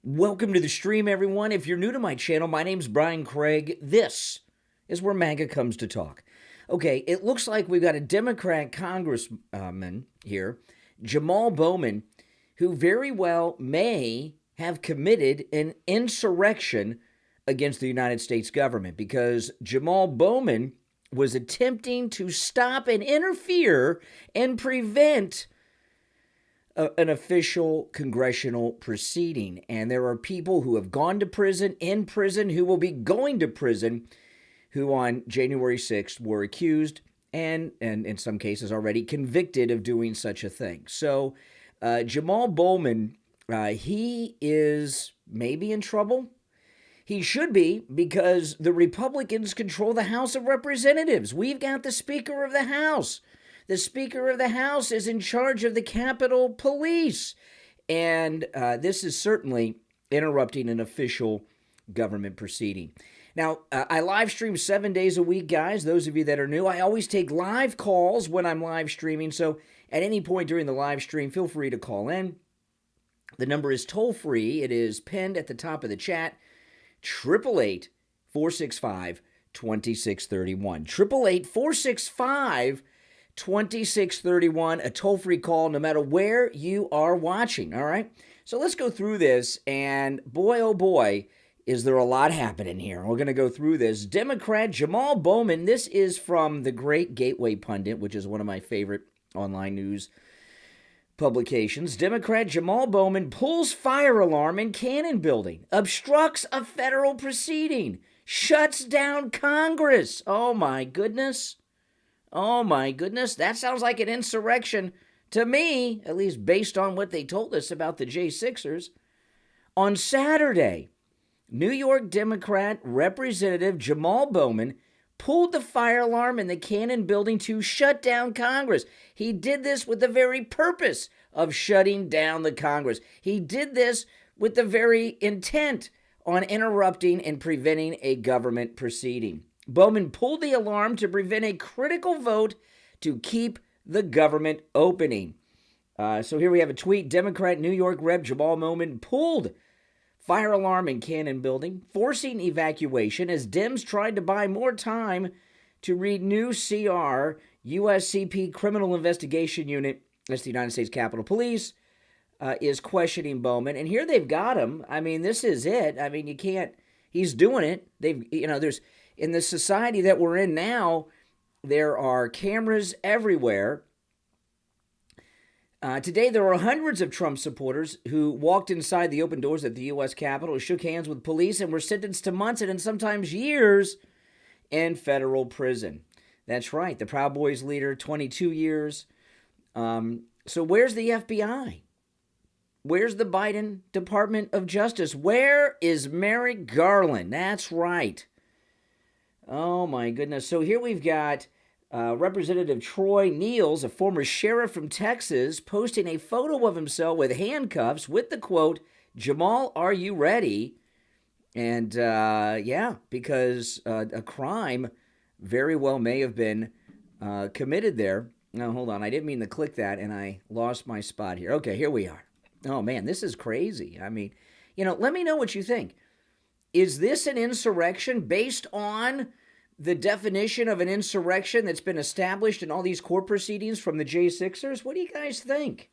Welcome to the stream, everyone. If you're new to my channel, my name's Brian Craig. This is where MAGA comes to talk. Okay, it looks like we've got a Democrat congressman here, Jamaal Bowman, who very well may have committed an insurrection against the United States government, because Jamaal Bowman was attempting to stop and interfere and prevent an official congressional proceeding. And there are people who have gone to prison, in prison, who will be going to prison, who on January 6th were accused and in some cases already convicted of doing such a thing. So Jamaal Bowman, he is maybe in trouble. He should be, because the Republicans control the House of Representatives. We've got the Speaker of the House. The Speaker of the House is in charge of the Capitol Police. And this is certainly interrupting an official government proceeding. Now, I live stream 7 days a week, guys. Those of you that are new, I always take live calls when I'm live streaming. So at any point during the live stream, feel free to call in. The number is toll free. It is pinned at the top of the chat. 888-465-2631. 888-465-2631, a toll-free call no matter where you are watching, all right? So let's go through this, and boy, oh boy, is there a lot happening here. We're going to go through this. Democrat Jamaal Bowman, this is from the Great Gateway Pundit, which is one of my favorite online news publications. Democrat Jamaal Bowman pulls fire alarm in Cannon building, obstructs a federal proceeding, shuts down Congress. Oh my goodness. Oh my goodness. That sounds like an insurrection to me, at least based on what they told us about the J6ers. On Saturday, New York Democrat Representative Jamaal Bowman pulled the fire alarm in the Cannon building to shut down Congress. He did this with the very purpose of shutting down the Congress. He did this with the very intent on interrupting and preventing a government proceeding. Bowman pulled the alarm to prevent a critical vote to keep the government opening. So here we have a tweet. Democrat New York Rep Jamaal Bowman pulled fire alarm in Cannon building, forcing evacuation as Dems tried to buy more time to read new CR, USCP Criminal Investigation Unit, that's the United States Capitol Police, is questioning Bowman. And here they've got him. I mean, this is it. I mean, you can't, he's doing it. There's, in the society that we're in now, there are cameras everywhere. Today, there were hundreds of Trump supporters who walked inside the open doors at the U.S. Capitol, shook hands with police, and were sentenced to months and sometimes years in federal prison. That's right. The Proud Boys leader, 22 years. So where's the FBI? Where's the Biden Department of Justice? Where is Merrick Garland? That's right. Oh, my goodness. So here we've got Representative Troy Niels, a former sheriff from Texas, posting a photo of himself with handcuffs with the quote, "Jamaal, are you ready?" And yeah, because a crime very well may have been committed there. No, hold on. I didn't mean to click that, and I lost my spot here. Okay, here we are. Oh, man, this is crazy. I mean, let me know what you think. Is this an insurrection based on the definition of an insurrection that's been established in all these court proceedings from the J6ers? What do you guys think?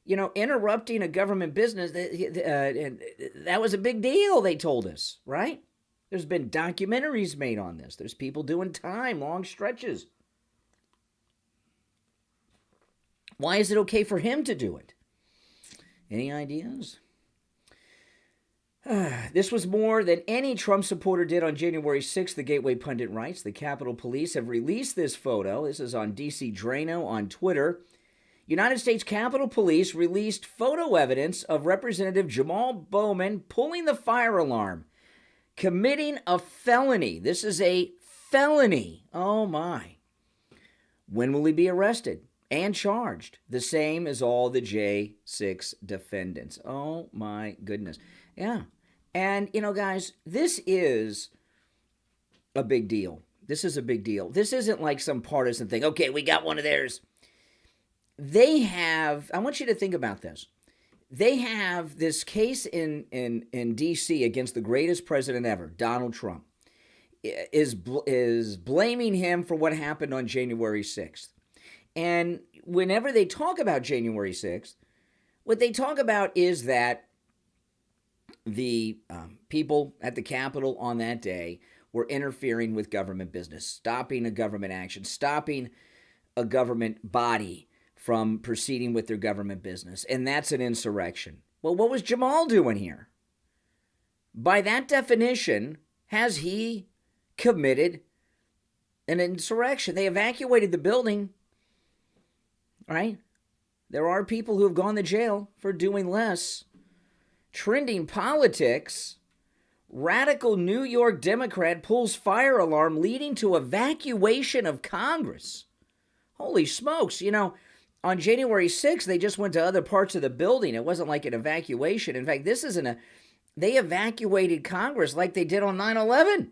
Interrupting a government business, that was a big deal, they told us, right? There's been documentaries made on this. There's people doing time, long stretches. Why is it okay for him to do it? Any ideas? This was more than any Trump supporter did on January 6th, the Gateway Pundit writes. The Capitol Police have released this photo. This is on DC Drano on Twitter. United States Capitol Police released photo evidence of Representative Jamaal Bowman pulling the fire alarm, committing a felony. This is a felony. Oh, my. When will he be arrested and charged? The same as all the J6 defendants. Oh, my goodness. Yeah. And, guys, this is a big deal. This is a big deal. This isn't like some partisan thing. Okay, we got one of theirs. They have, I want you to think about this. they have this case in D.C. against the greatest president ever, Donald Trump, is blaming him for what happened on January 6th. And whenever they talk about January 6th, what they talk about is that the people at the Capitol on that day were interfering with government business, stopping a government action, stopping a government body from proceeding with their government business. And that's an insurrection. Well, what was Jamaal doing here? By that definition, has he committed an insurrection? They evacuated the building, right? There are people who have gone to jail for doing less. Trending politics, radical New York Democrat pulls fire alarm leading to evacuation of Congress. Holy smokes, on January 6th, they just went to other parts of the building. It wasn't like an evacuation. In fact, they evacuated Congress like they did on 9/11.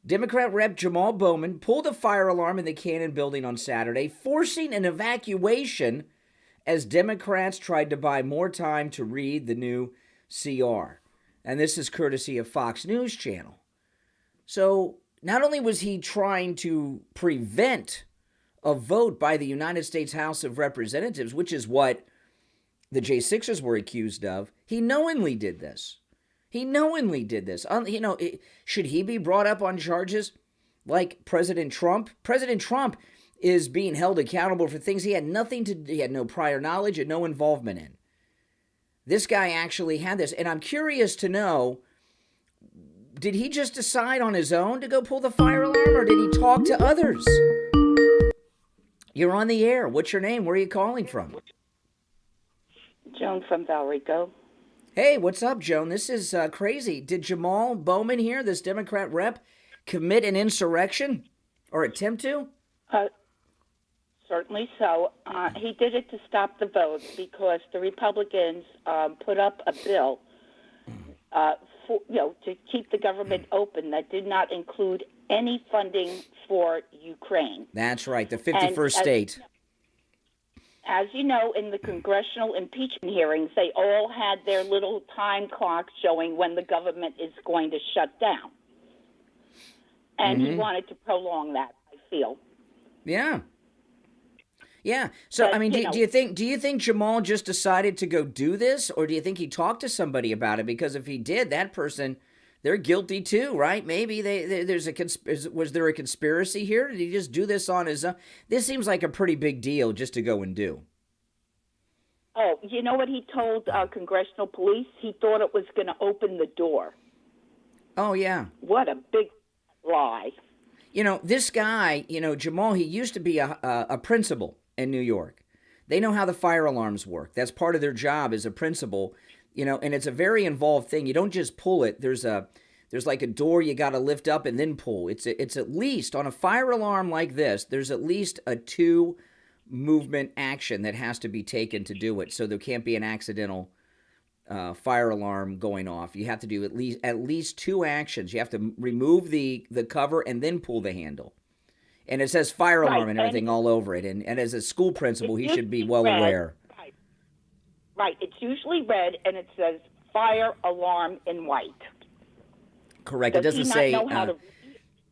Democrat Rep. Jamaal Bowman pulled a fire alarm in the Cannon building on Saturday, forcing an evacuation as Democrats tried to buy more time to read the new CR. And this is courtesy of Fox News Channel. So not only was he trying to prevent a vote by the United States House of Representatives, which is what the J6ers were accused of, he knowingly did this. Should he be brought up on charges like President Trump? President Trump is being held accountable for things he had no prior knowledge and no involvement in. This guy actually had this. And I'm curious to know, did he just decide on his own to go pull the fire alarm, or did he talk to others? You're on the air. What's your name? Where are you calling from? Joan from Valrico. Hey, what's up, Joan? This is crazy. Did Jamaal Bowman here, this Democrat rep, commit an insurrection or attempt to? Certainly so. He did it to stop the vote because the Republicans put up a bill to keep the government open that did not include any funding for Ukraine. That's right, the 51st state. As you know, in the congressional impeachment hearings, they all had their little time clock showing when the government is going to shut down. And he wanted to prolong that, I feel. Yeah. So, but, do you think Jamaal just decided to go do this, or do you think he talked to somebody about it? Because if he did, that person, they're guilty too, right? Maybe was there a conspiracy here? Did he just do this on his own? This seems like a pretty big deal just to go and do. Oh, you know what he told congressional police? He thought it was going to open the door. Oh, yeah. What a big lie. This guy, Jamaal, he used to be a principal in New York. They know how the fire alarms work. That's part of their job as a principal, and it's a very involved thing. You don't just pull it. There's like a door you got to lift up and then pull. It's at least, on a fire alarm like this, there's at least a 2 movement action that has to be taken to do it. So there can't be an accidental fire alarm going off. You have to do at least 2 actions. You have to remove the cover and then pull the handle. And it says fire alarm and everything all over it. And as a school principal, he should be well aware. Right. It's usually red, and it says fire alarm in white. Correct. Does it doesn't he not say. Know how to...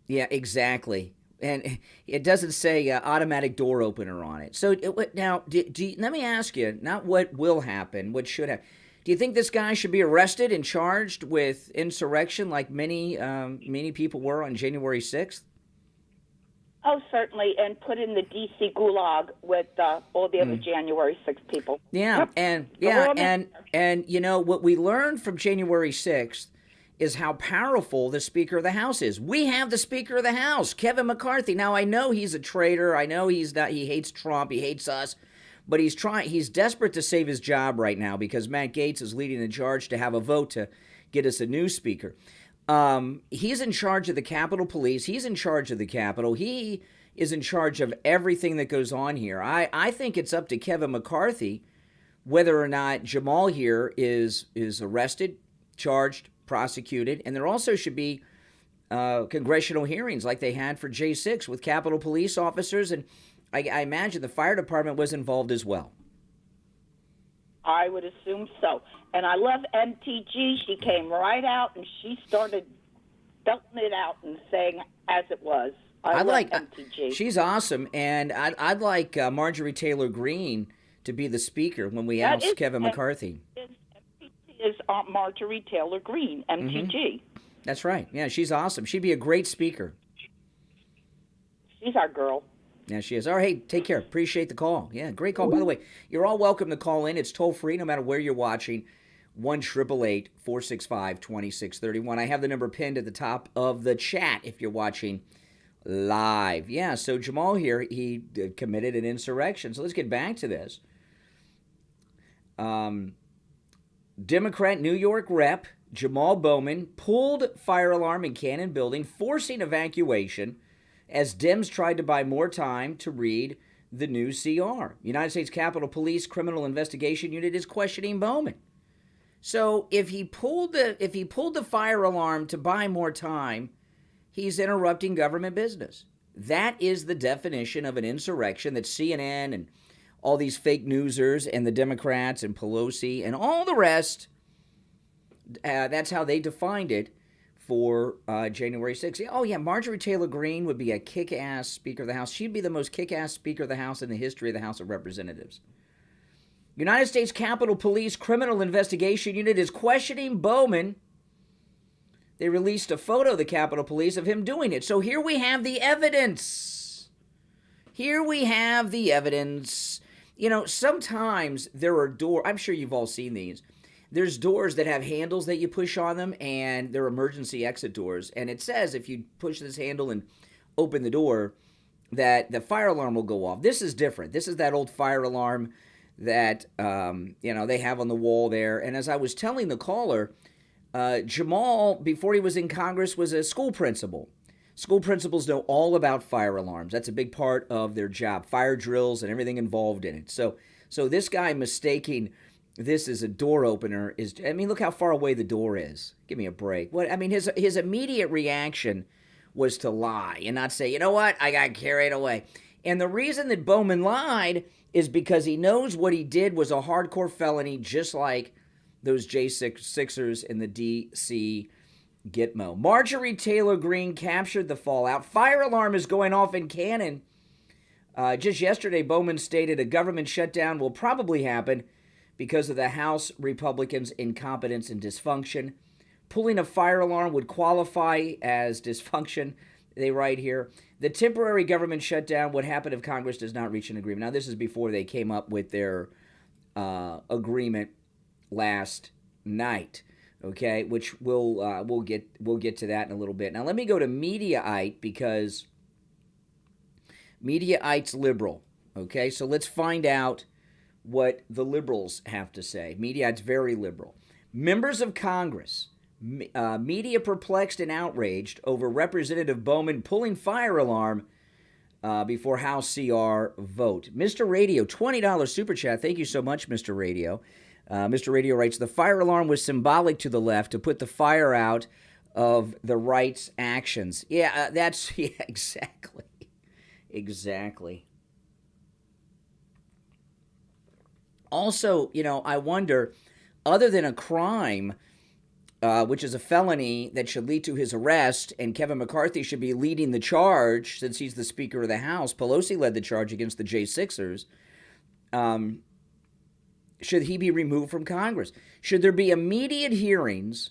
Yeah, exactly. And it doesn't say automatic door opener on it. So now, let me ask you, not what will happen, what should happen. Do you think this guy should be arrested and charged with insurrection like many people were on January 6th? Oh, certainly, and put in the D.C. gulag with all the other January 6th people. Yeah, yep. and what we learned from January 6th is how powerful the Speaker of the House is. We have the Speaker of the House, Kevin McCarthy. Now, I know he's a traitor. I know he hates Trump. He hates us. But he's desperate to save his job right now because Matt Gaetz is leading the charge to have a vote to get us a new speaker. He's in charge of the Capitol Police. He's in charge of the Capitol. He is in charge of everything that goes on here. I think it's up to Kevin McCarthy whether or not Jamaal here is arrested, charged, prosecuted, and there also should be congressional hearings like they had for J6 with Capitol Police officers, and I imagine the fire department was involved as well. I would assume so. And I love MTG. She came right out and she started belting it out and saying as it was. I love MTG. She's awesome, and I'd like Marjorie Taylor Greene to be the speaker when we oust Kevin McCarthy. MTG is Marjorie Taylor Greene, MTG. That's right. Yeah, she's awesome. She'd be a great speaker. She's our girl. Yeah, she is. All right, hey, take care. Appreciate the call. Yeah, great call. By the way, you're all welcome to call in. It's toll-free no matter where you're watching. 1-888-465-2631. I have the number pinned at the top of the chat if you're watching live. Yeah, so Jamaal here, he committed an insurrection. So let's get back to this. Democrat New York rep Jamaal Bowman pulled fire alarm in Cannon building, forcing evacuation as Dems tried to buy more time to read the new CR. United States Capitol Police Criminal Investigation Unit is questioning Bowman. So if he pulled the fire alarm to buy more time, he's interrupting government business. That is the definition of an insurrection that CNN and all these fake newsers and the Democrats and Pelosi and all the rest, that's how they defined it for January 6th. Oh, yeah, Marjorie Taylor Greene would be a kick-ass Speaker of the House. She'd be the most kick-ass Speaker of the House in the history of the House of Representatives. United States Capitol Police Criminal Investigation Unit is questioning Bowman. They released a photo of the Capitol Police of him doing it. So here we have the evidence. Here we have the evidence. You know, sometimes there are doors. I'm sure you've all seen these. There's doors that have handles that you push on them, and they're emergency exit doors. And it says if you push this handle and open the door, that the fire alarm will go off. This is different. This is that old fire alarm that, they have on the wall there. And as I was telling the caller, Jamaal, before he was in Congress, was a school principal. School principals know all about fire alarms. That's a big part of their job, fire drills and everything involved in it. So this guy mistaking this as a door opener is, look how far away the door is. Give me a break. His immediate reaction was to lie and not say, you know what, I got carried away. And the reason that Bowman lied is because he knows what he did was a hardcore felony, just like those J6ers in the D.C. Gitmo. Marjorie Taylor Greene captured the fallout. Fire alarm is going off in Cannon. Just yesterday, Bowman stated a government shutdown will probably happen because of the House Republicans' incompetence and dysfunction. Pulling a fire alarm would qualify as dysfunction, they write here. The temporary government shutdown would happen if Congress does not reach an agreement. Now, this is before they came up with their agreement last night, okay, which we'll get to that in a little bit. Now, let me go to Mediaite because Mediaite's liberal, okay? So let's find out what the liberals have to say. Mediaite's very liberal. Members of Congress, media perplexed and outraged over Representative Bowman pulling fire alarm before House CR vote. Mr. Radio, $20 super chat. Thank you so much, Mr. Radio. Mr. Radio writes, the fire alarm was symbolic to the left to put the fire out of the right's actions. Yeah, exactly. Exactly. Also, I wonder, other than a crime, which is a felony that should lead to his arrest, and Kevin McCarthy should be leading the charge since he's the Speaker of the House. Pelosi led the charge against the J6ers. Should he be removed from Congress? Should there be immediate hearings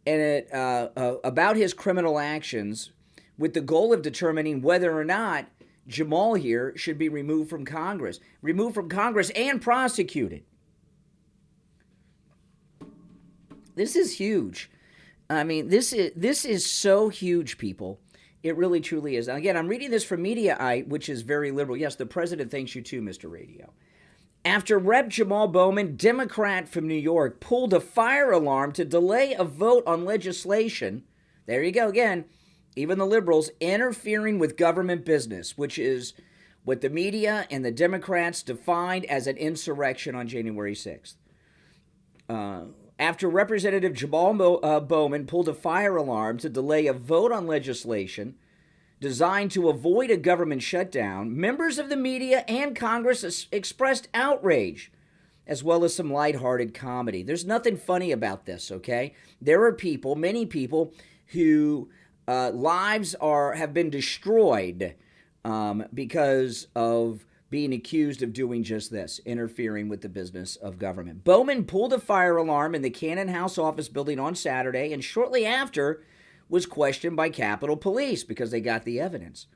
about his criminal actions with the goal of determining whether or not Jamaal here should be removed from Congress and prosecuted? This is huge. This is so huge, people. It really, truly is. Again, I'm reading this from Mediaite, which is very liberal. Yes, the president thanks you too, Mr. Radio. After Rep. Jamaal Bowman, Democrat from New York, pulled a fire alarm to delay a vote on legislation, there you go again, even the liberals, interfering with government business, which is what the media and the Democrats defined as an insurrection on January 6th. After Representative Jamaal Bowman pulled a fire alarm to delay a vote on legislation designed to avoid a government shutdown, members of the media and Congress expressed outrage as well as some lighthearted comedy. There's nothing funny about this, okay? There are people, many people, who lives have been destroyed because of being accused of doing just this, interfering with the business of government. Bowman pulled a fire alarm in the Cannon House office building on Saturday, and shortly after was questioned by Capitol Police because they got the evidence.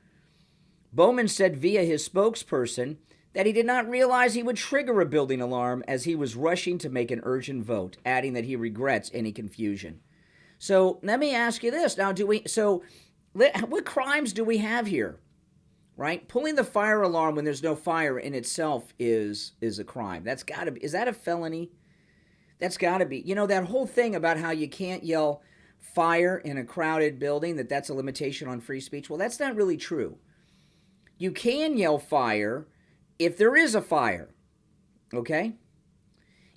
Bowman said via his spokesperson that he did not realize he would trigger a building alarm as he was rushing to make an urgent vote, adding that he regrets any confusion. So let me ask you this. Now, what crimes do we have here? Right? Pulling the fire alarm when there's no fire in itself is a crime. That's got to be. Is that a felony? That's got to be. You know, that whole thing about how you can't yell fire in a crowded building, that's a limitation on free speech. Well, that's not really true. You can yell fire if there is a fire. Okay?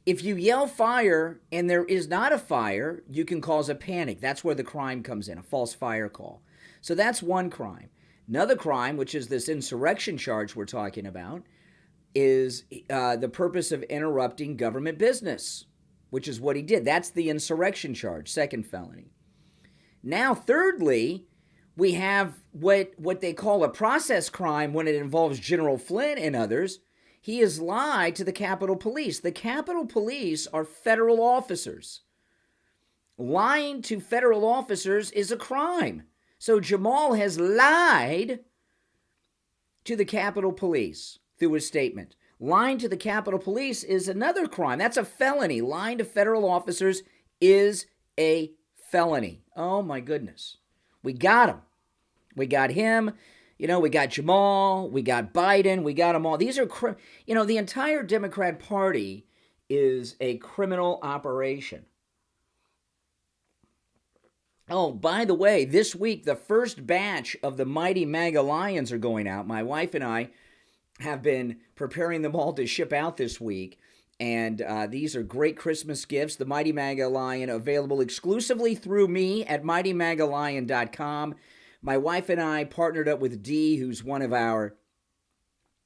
If you yell fire and there is not a fire, you can cause a panic. That's where the crime comes in, a false fire call. So that's one crime. Another crime, which is this insurrection charge we're talking about, is the purpose of interrupting government business, which is what he did. That's the insurrection charge, second felony. Now, thirdly, we have what they call a process crime when it involves General Flynn and others. He has lied to the Capitol Police. The Capitol Police are federal officers. Lying to federal officers is a crime. So Jamaal has lied to the Capitol Police through his statement. Lying to the Capitol Police is another crime. That's a felony. Lying to federal officers is a felony. Oh, my goodness. We got him. We got him. You know, we got Jamaal. We got Biden. We got them all. These are, the entire Democrat Party is a criminal operation. Oh, by the way, this week, the first batch of the Mighty MAGA Lions are going out. My wife and I have been preparing them all to ship out this week. And these are great Christmas gifts. The Mighty MAGA Lion, available exclusively through me at MightyMAGALion.com. My wife and I partnered up with Dee, who's one of our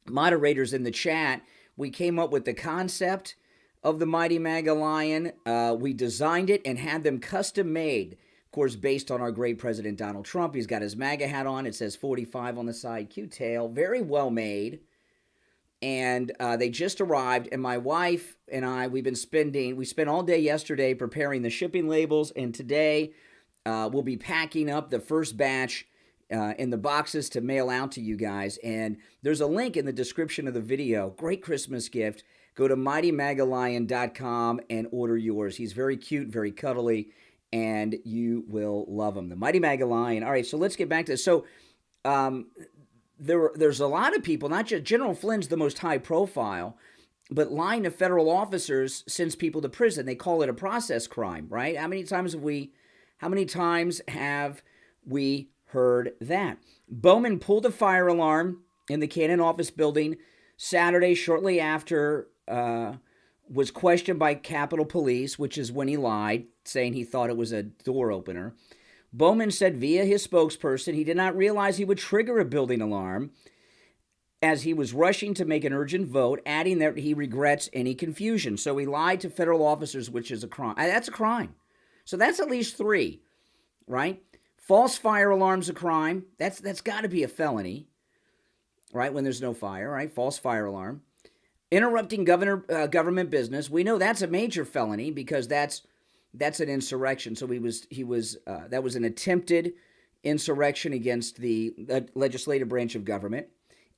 moderators in the chat. We came up with the concept of the Mighty MAGA Lion. We designed it and had them custom made. Of course, based on our great President Donald Trump. He's got his MAGA hat on. It says 45 on the side. Cute tail. Very well made. And they just arrived. And my wife and I, we spent all day yesterday preparing the shipping labels. And today we'll be packing up the first batch in the boxes to mail out to you guys. And there's a link in the description of the video. Great Christmas gift. Go to MightyMAGALion.com and order yours. He's very cute, very cuddly. And you will love him. The Mighty MAGA Lion. All right, so let's get back to this. So there's a lot of people, not just General Flynn's the most high profile, but lying to federal officers sends people to prison. They call it a process crime, right? How many times have we heard that? Bowman pulled a fire alarm in the Cannon office building Saturday shortly after was questioned by Capitol Police, which is when he lied, saying he thought it was a door opener. Bowman said via his spokesperson he did not realize he would trigger a building alarm as he was rushing to make an urgent vote, adding that he regrets any confusion. So he lied to federal officers, which is a crime. That's a crime. So that's at least 3, right? False fire alarm's a crime. That's got to be a felony, right, when there's no fire, right? False fire alarm. Interrupting government business. We know that's a major felony because that's an insurrection. So that was an attempted insurrection against the legislative branch of government.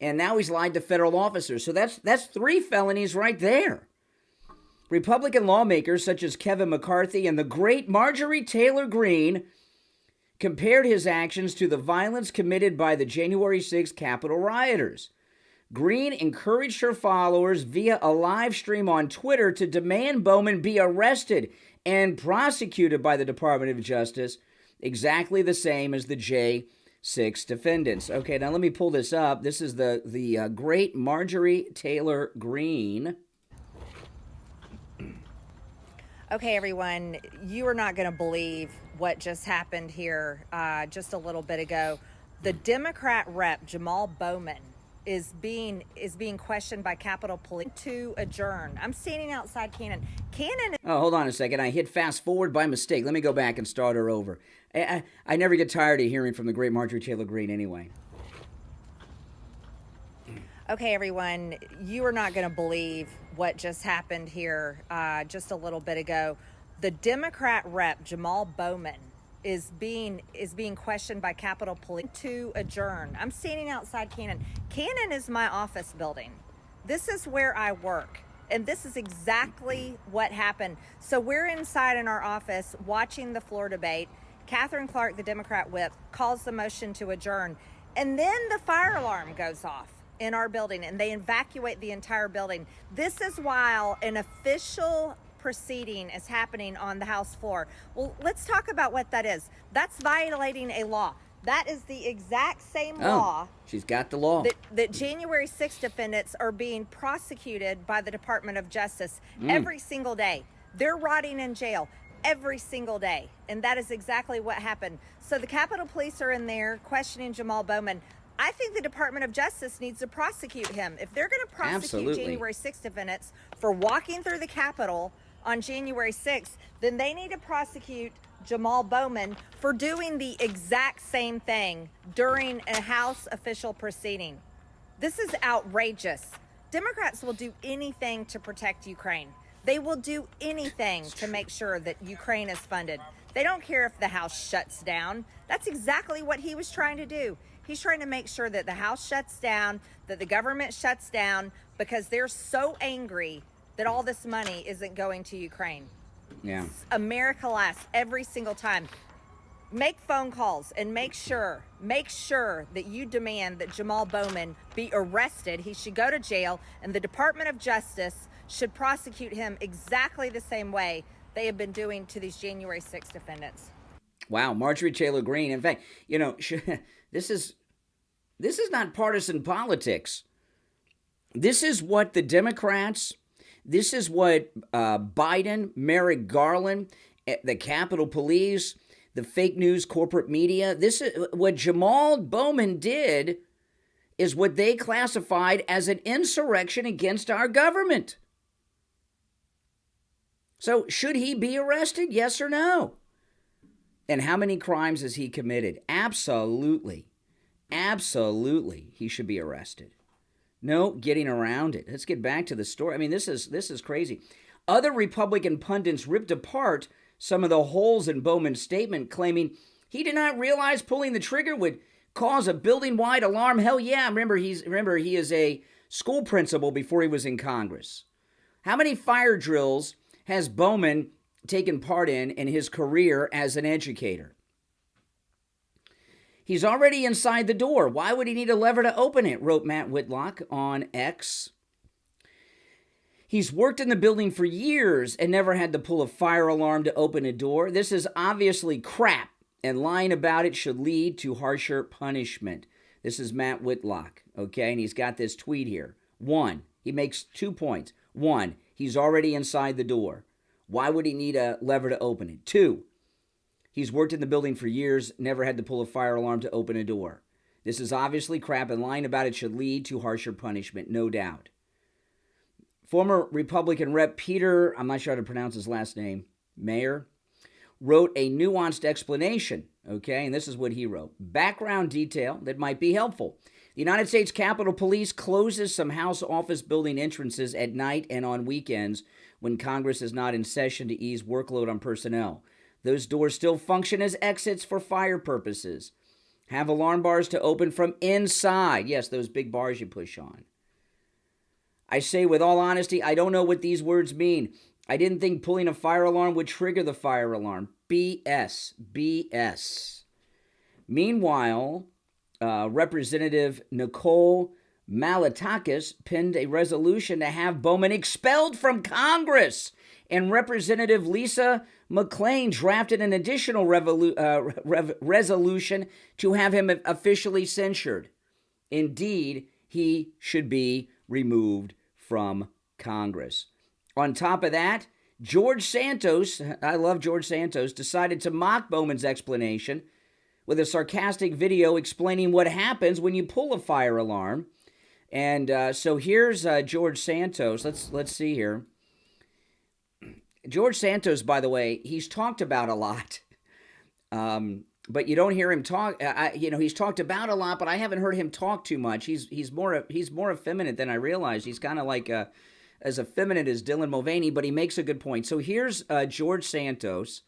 And now he's lied to federal officers. So that's 3 felonies right there. Republican lawmakers such as Kevin McCarthy and the great Marjorie Taylor Greene compared his actions to the violence committed by the January 6th Capitol rioters. Greene encouraged her followers via a live stream on Twitter to demand Bowman be arrested and prosecuted by the Department of Justice, exactly the same as the J6 defendants. Okay, now let me pull this up. This is the great Marjorie Taylor Greene. Okay, everyone, you are not going to believe what just happened here just a little bit ago. The Democrat rep, Jamaal Bowman, is being questioned by Capitol Police to adjourn. I'm standing outside Cannon. Oh, hold on a second. I hit fast forward by mistake. Let me go back and start her over. I never get tired of hearing from the great Marjorie Taylor Greene anyway. Okay, everyone, you are not going to believe what just happened here just a little bit ago. The Democrat rep, Jamaal Bowman, is being questioned by Capitol Police to adjourn. I'm standing outside Cannon. Cannon is my office building. This is where I work. And this is exactly what happened. So we're inside in our office watching the floor debate. Catherine Clark, the Democrat whip, calls the motion to adjourn. And then the fire alarm goes off in our building and they evacuate the entire building. This is while an official proceeding is happening on the House floor. Well, let's talk about what that is. That's violating a law. That is the exact same law. She's got the law. That January 6th defendants are being prosecuted by the Department of Justice every single day. They're rotting in jail every single day. And that is exactly what happened. So the Capitol Police are in there questioning Jamaal Bowman. I think the Department of Justice needs to prosecute him. If they're going to prosecute January 6th defendants for walking through the Capitol on January 6th, then they need to prosecute Jamaal Bowman for doing the exact same thing during a House official proceeding. This is outrageous. Democrats will do anything to protect Ukraine. They will do anything to make sure that Ukraine is funded. They don't care if the House shuts down. That's exactly what he was trying to do. He's trying to make sure that the House shuts down, that the government shuts down, because they're so angry that all this money isn't going to Ukraine. Yeah. America lasts every single time. Make phone calls and make sure that you demand that Jamaal Bowman be arrested. He should go to jail, and the Department of Justice should prosecute him exactly the same way they have been doing to these January 6th defendants. Wow, Marjorie Taylor Greene. In fact, you know, this is not partisan politics. This is what the Democrats, this is what Biden, Merrick Garland, the Capitol Police, the fake news corporate media, this is what Jamaal Bowman did, is what they classified as an insurrection against our government. So should he be arrested? Yes or no? And how many crimes has he committed? Absolutely. Absolutely, he should be arrested. No getting around it. Let's get back to the story. I mean, this is crazy. Other Republican pundits ripped apart some of the holes in Bowman's statement, claiming he did not realize pulling the trigger would cause a building-wide alarm. Hell yeah! Remember, he is a school principal before he was in Congress. How many fire drills has Bowman taken part in his career as an educator? He's already inside the door. Why would he need a lever to open it? Wrote Matt Whitlock on X. He's worked in the building for years and never had to pull a fire alarm to open a door. This is obviously crap, and lying about it should lead to harsher punishment. This is Matt Whitlock, okay? And he's got this tweet here. 1, he makes 2 points. 1, he's already inside the door. Why would he need a lever to open it? 2, he's worked in the building for years, never had to pull a fire alarm to open a door. This is obviously crap, and lying about it should lead to harsher punishment, no doubt. Former Republican Rep. Peter, I'm not sure how to pronounce his last name, Mayer, wrote a nuanced explanation, okay? And this is what he wrote. Background detail that might be helpful. The United States Capitol Police closes some House office building entrances at night and on weekends when Congress is not in session to ease workload on personnel. Those doors still function as exits for fire purposes. Have alarm bars to open from inside. Yes, those big bars you push on. I say with all honesty, I don't know what these words mean. I didn't think pulling a fire alarm would trigger the fire alarm. BS. BS. Meanwhile, Representative Nicole Malliotakis penned a resolution to have Bowman expelled from Congress. And Representative Lisa McClain drafted an additional resolution to have him officially censured. Indeed, he should be removed from Congress. On top of that, George Santos, I love George Santos, decided to mock Bowman's explanation with a sarcastic video explaining what happens when you pull a fire alarm. And so here's George Santos. Let's see here. George Santos, by the way, he's talked about a lot, but you don't hear him talk. He's talked about a lot, but I haven't heard him talk too much. He's more effeminate than I realized. He's kind of like as effeminate as Dylan Mulvaney, but he makes a good point. So here's George Santos.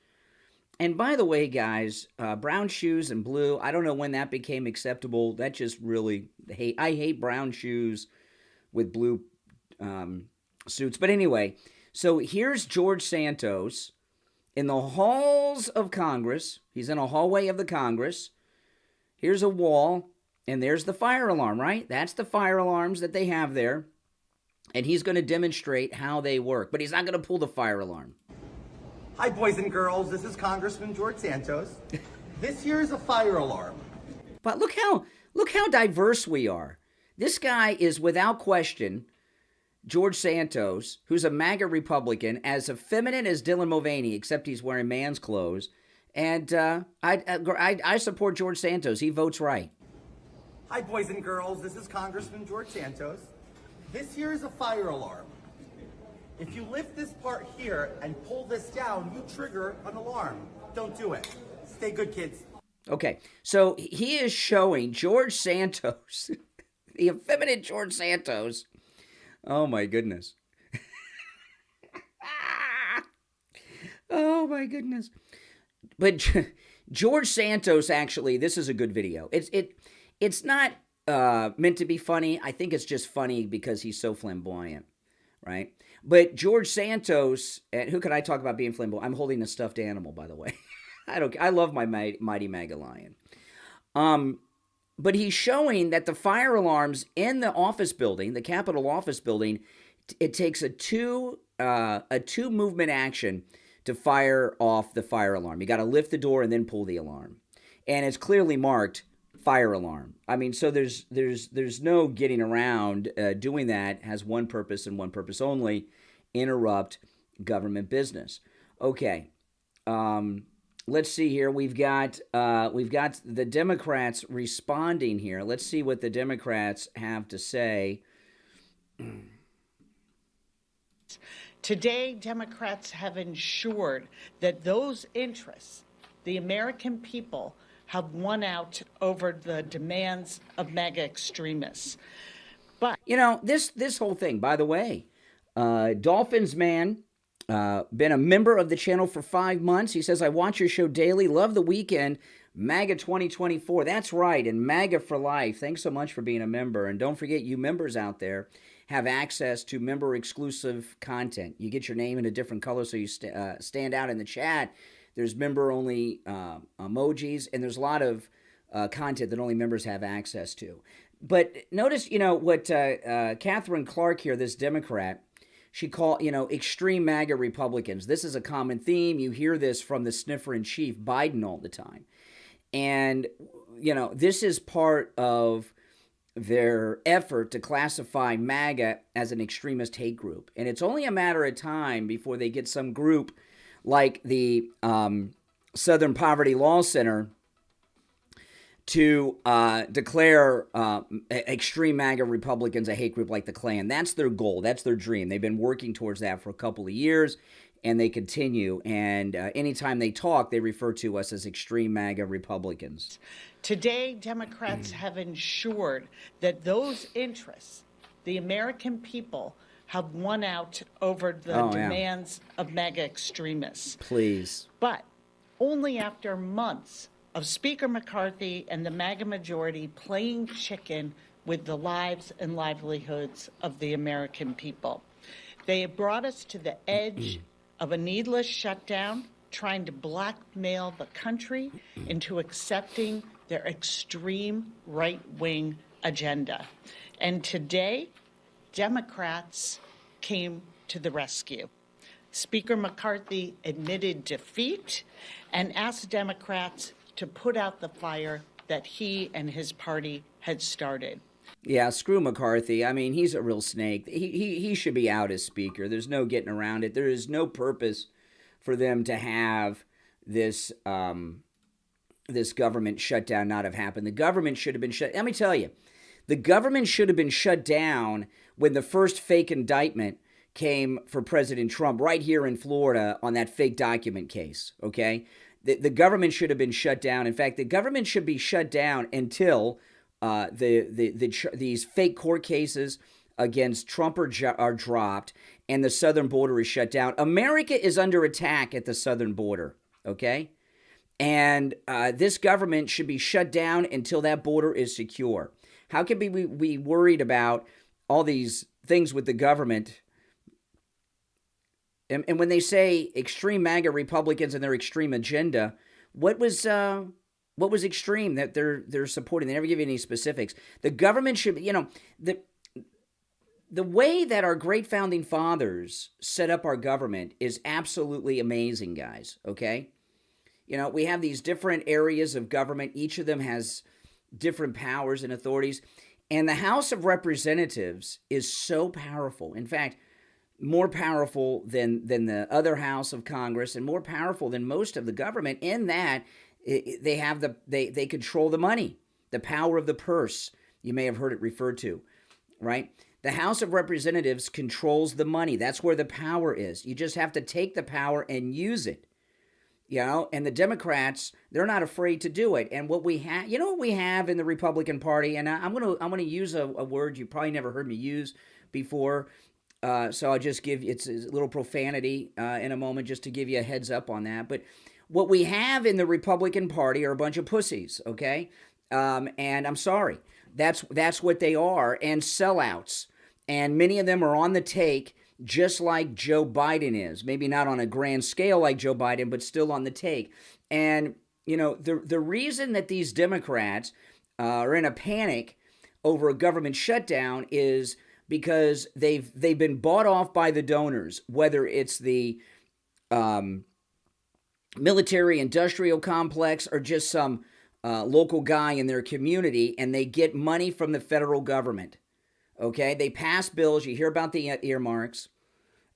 And by the way, guys, brown shoes and blue, I don't know when that became acceptable. That just really I hate brown shoes with blue suits. But anyway, so here's George Santos in the halls of Congress. He's in a hallway of the Congress. Here's a wall, and there's the fire alarm, right? That's the fire alarms that they have there. And he's going to demonstrate how they work. But he's not going to pull the fire alarm. Hi, boys and girls. This is Congressman George Santos. This here is a fire alarm. But look how diverse we are. This guy is, without question, George Santos, who's a MAGA Republican, as effeminate as Dylan Mulvaney, except he's wearing man's clothes. And I support George Santos. He votes right. Hi, boys and girls. This is Congressman George Santos. This here is a fire alarm. If you lift this part here and pull this down, you trigger an alarm. Don't do it. Stay good, kids. Okay, so he is showing George Santos, the effeminate George Santos. Oh, my goodness. Oh, my goodness. But George Santos, actually, this is a good video. It's not meant to be funny. I think it's just funny because he's so flamboyant, right? But George Santos, and who could I talk about being flamboyant? I'm holding a stuffed animal, by the way. I love my mighty MAGA lion. But he's showing that the fire alarms in the office building, the Capitol office building, it takes a two movement action to fire off the fire alarm. You got to lift the door and then pull the alarm, and it's clearly marked fire alarm. I mean, so there's no getting around. Doing that has one purpose and one purpose only: interrupt government business. Okay, let's see here. We've got the Democrats responding here. Let's see what the Democrats have to say. Today, Democrats have ensured that those interests, the American people, have won out over the demands of MAGA extremists. But this whole thing, by the way, Dolphins man, been a member of the channel for 5 months. He says, I watch your show daily, love the weekend, MAGA 2024. That's right, and MAGA for life. Thanks so much for being a member. And don't forget, you members out there have access to member-exclusive content. You get your name in a different color so you stand out in the chat. There's member-only emojis, and there's a lot of content that only members have access to. But notice, what Catherine Clark here, this Democrat, she called, extreme MAGA Republicans. This is a common theme. You hear this from the sniffer-in-chief, Biden, all the time. And, this is part of their effort to classify MAGA as an extremist hate group. And it's only a matter of time before they get some group like the Southern Poverty Law Center to declare extreme MAGA Republicans a hate group like the Klan. That's their goal. That's their dream. They've been working towards that for a couple of years, and they continue. And anytime they talk, they refer to us as extreme MAGA Republicans. Today, Democrats have ensured that those interests, the American people, have won out over the demands of MAGA extremists. Please. But only after months of Speaker McCarthy and the MAGA majority playing chicken with the lives and livelihoods of the American people. They have brought us to the edge of a needless shutdown, trying to blackmail the country into accepting their extreme right-wing agenda. And today, Democrats came to the rescue. Speaker McCarthy admitted defeat and asked Democrats to put out the fire that he and his party had started. Yeah, screw McCarthy. I mean, he's a real snake. He should be out as speaker. There's no getting around it. There is no purpose for them to have this this government shutdown not have happened. The government should have been shut. Let me tell you, The government should have been shut down when the first fake indictment came for President Trump right here in Florida on that fake document case, okay? The government should have been shut down. In fact, the government should be shut down until these fake court cases against Trump are dropped and the southern border is shut down. America is under attack at the southern border, okay? And this government should be shut down until that border is secure. How can we be worried about all these things with the government? And when they say extreme MAGA Republicans and their extreme agenda, what was extreme that they're supporting? They never give you any specifics. The government should, the way that our great founding fathers set up our government is absolutely amazing, guys, okay? We have these different areas of government. Each of them has different powers and authorities. And the House of Representatives is so powerful. In fact, more powerful than the other House of Congress and more powerful than most of the government in that they control the money, the power of the purse. You may have heard it referred to, right? The House of Representatives controls the money. That's where the power is. You just have to take the power and use it. And the Democrats, they're not afraid to do it. And what we have, what we have in the Republican Party, and I'm gonna use a word you probably never heard me use before, so I'll just give it's a little profanity in a moment just to give you a heads up on that. But what we have in the Republican Party are a bunch of pussies, okay? And I'm sorry, that's what they are, and sellouts. And many of them are on the take, just like Joe Biden is. Maybe not on a grand scale like Joe Biden, but still on the take. And, the reason that these Democrats are in a panic over a government shutdown is because they've been bought off by the donors, whether it's the military-industrial complex or just some local guy in their community, and they get money from the federal government. Okay, they pass bills. You hear about the earmarks.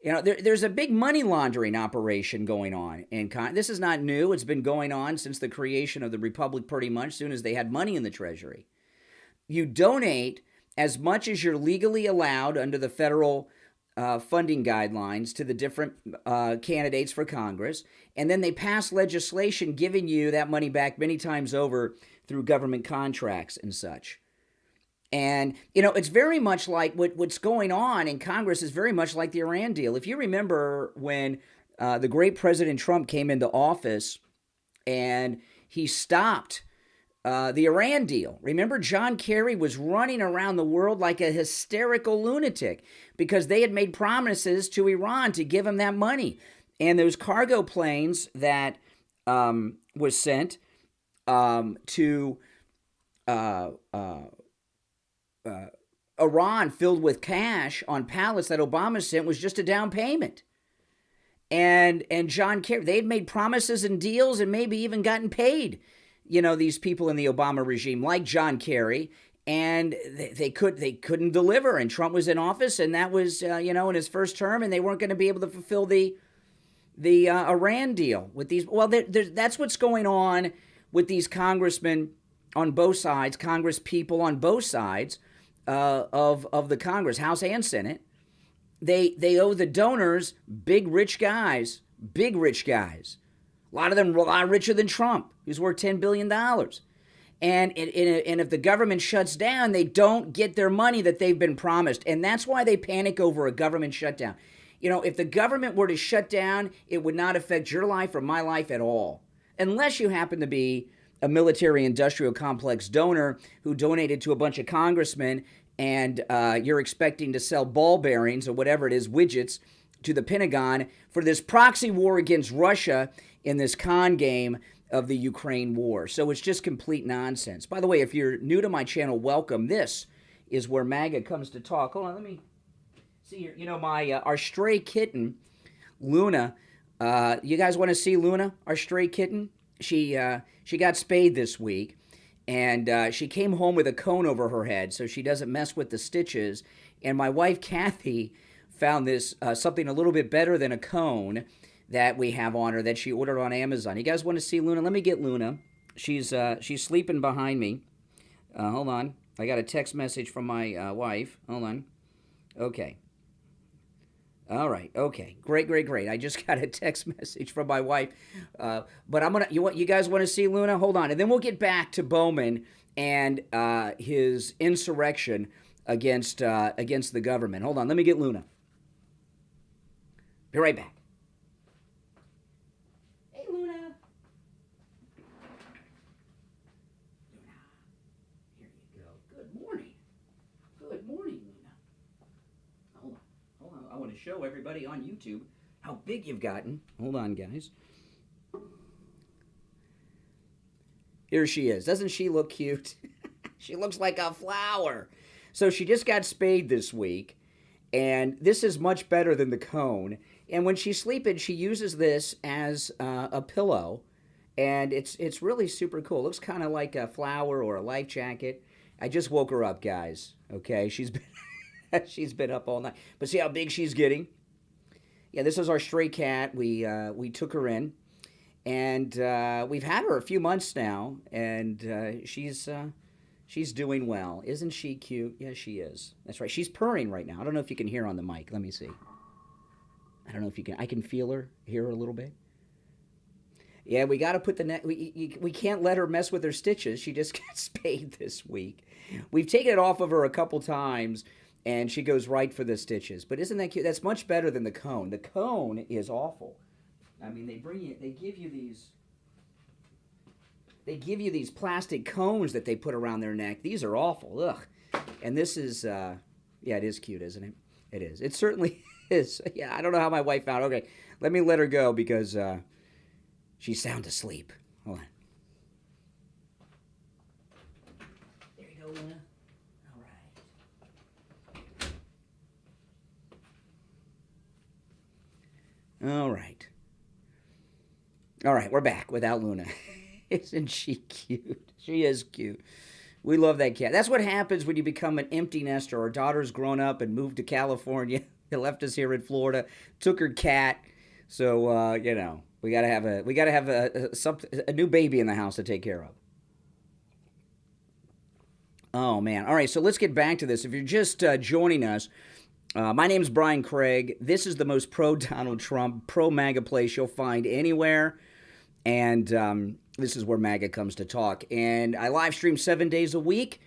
There's a big money laundering operation going on. And this is not new. It's been going on since the creation of the republic pretty much, as soon as they had money in the Treasury. You donate as much as you're legally allowed under the federal funding guidelines to the different candidates for Congress. And then they pass legislation giving you that money back many times over through government contracts and such. And, it's very much like what's going on in Congress is very much like the Iran deal. If you remember when the great President Trump came into office and he stopped the Iran deal. Remember, John Kerry was running around the world like a hysterical lunatic because they had made promises to Iran to give him that money. And those cargo planes that was sent to Iran filled with cash on pallets that Obama sent was just a down payment. And John Kerry, they'd made promises and deals and maybe even gotten paid, these people in the Obama regime like John Kerry, and they couldn't deliver. And Trump was in office, and that was, in his first term, and they weren't going to be able to fulfill the Iran deal with these. Well, that's what's going on with these congressmen on both sides, Congress people on both sides of the Congress, House and Senate. They owe the donors big rich guys. A lot of them a lot richer than Trump, who's worth $10 billion. And if the government shuts down, they don't get their money that they've been promised. And that's why they panic over a government shutdown. If the government were to shut down, it would not affect your life or my life at all. Unless you happen to be a military-industrial complex donor who donated to a bunch of congressmen and you're expecting to sell ball bearings or whatever it is, widgets, to the Pentagon for this proxy war against Russia in this con game of the Ukraine war. So it's just complete nonsense. By the way, if you're new to my channel, welcome. This is where MAGA comes to talk. Hold on, let me see here. Our stray kitten, Luna. You guys want to see Luna, our stray kitten? She got spayed this week, and she came home with a cone over her head so she doesn't mess with the stitches. And my wife, Kathy, found this something a little bit better than a cone that we have on her that she ordered on Amazon. You guys want to see Luna? Let me get Luna. She's sleeping behind me. Hold on. I got a text message from my wife. Hold on. Okay. All right. Okay. Great. I just got a text message from my wife. But I'm gonna. You guys want to see Luna? Hold on, and then we'll get back to Bowman and his insurrection against the government. Hold on. Let me get Luna. Be right back. Hey, Luna. Luna. Here you go. Good morning. Good morning, Luna. Hold on. I want to show everybody on YouTube how big you've gotten. Hold on, guys. Here she is. Doesn't she look cute? She looks like a flower. So she just got spayed this week, and this is much better than the cone. And when she's sleeping, she uses this as a pillow, and it's really super cool. It looks kind of like a flower or a life jacket. I just woke her up, guys. Okay, she's been up all night. But see how big she's getting? Yeah, this is our stray cat. We took her in, and we've had her a few months now, and she's doing well. Isn't she cute? Yeah, she is. That's right. She's purring right now. I don't know if you can hear on the mic. Let me see. I don't know if you can. I can feel her, hear her a little bit. Yeah, we got to put the net. We can't let her mess with her stitches. She just got spayed this week. We've taken it off of her a couple times, and she goes right for the stitches. But isn't that cute? That's much better than the cone. The cone is awful. I mean, they give you these plastic cones that they put around their neck. These are awful. Ugh. And this is, yeah, it is cute, isn't it? It is. It certainly is. Yeah, I don't know how my wife found. Okay, let me let her go because she's sound asleep. Hold on. There you go, Luna. All right. All right, we're back without Luna. Isn't she cute? She is cute. We love that cat. That's what happens when you become an empty nester. Our daughter's grown up and moved to California. They left us here in Florida. Took her cat. So we gotta have a new baby in the house to take care of. Oh man! All right, so let's get back to this. If you're just joining us, my name is Brian Craig. This is the most pro Donald Trump, pro MAGA place you'll find anywhere, and this is where MAGA comes to talk. And I live stream 7 days a week.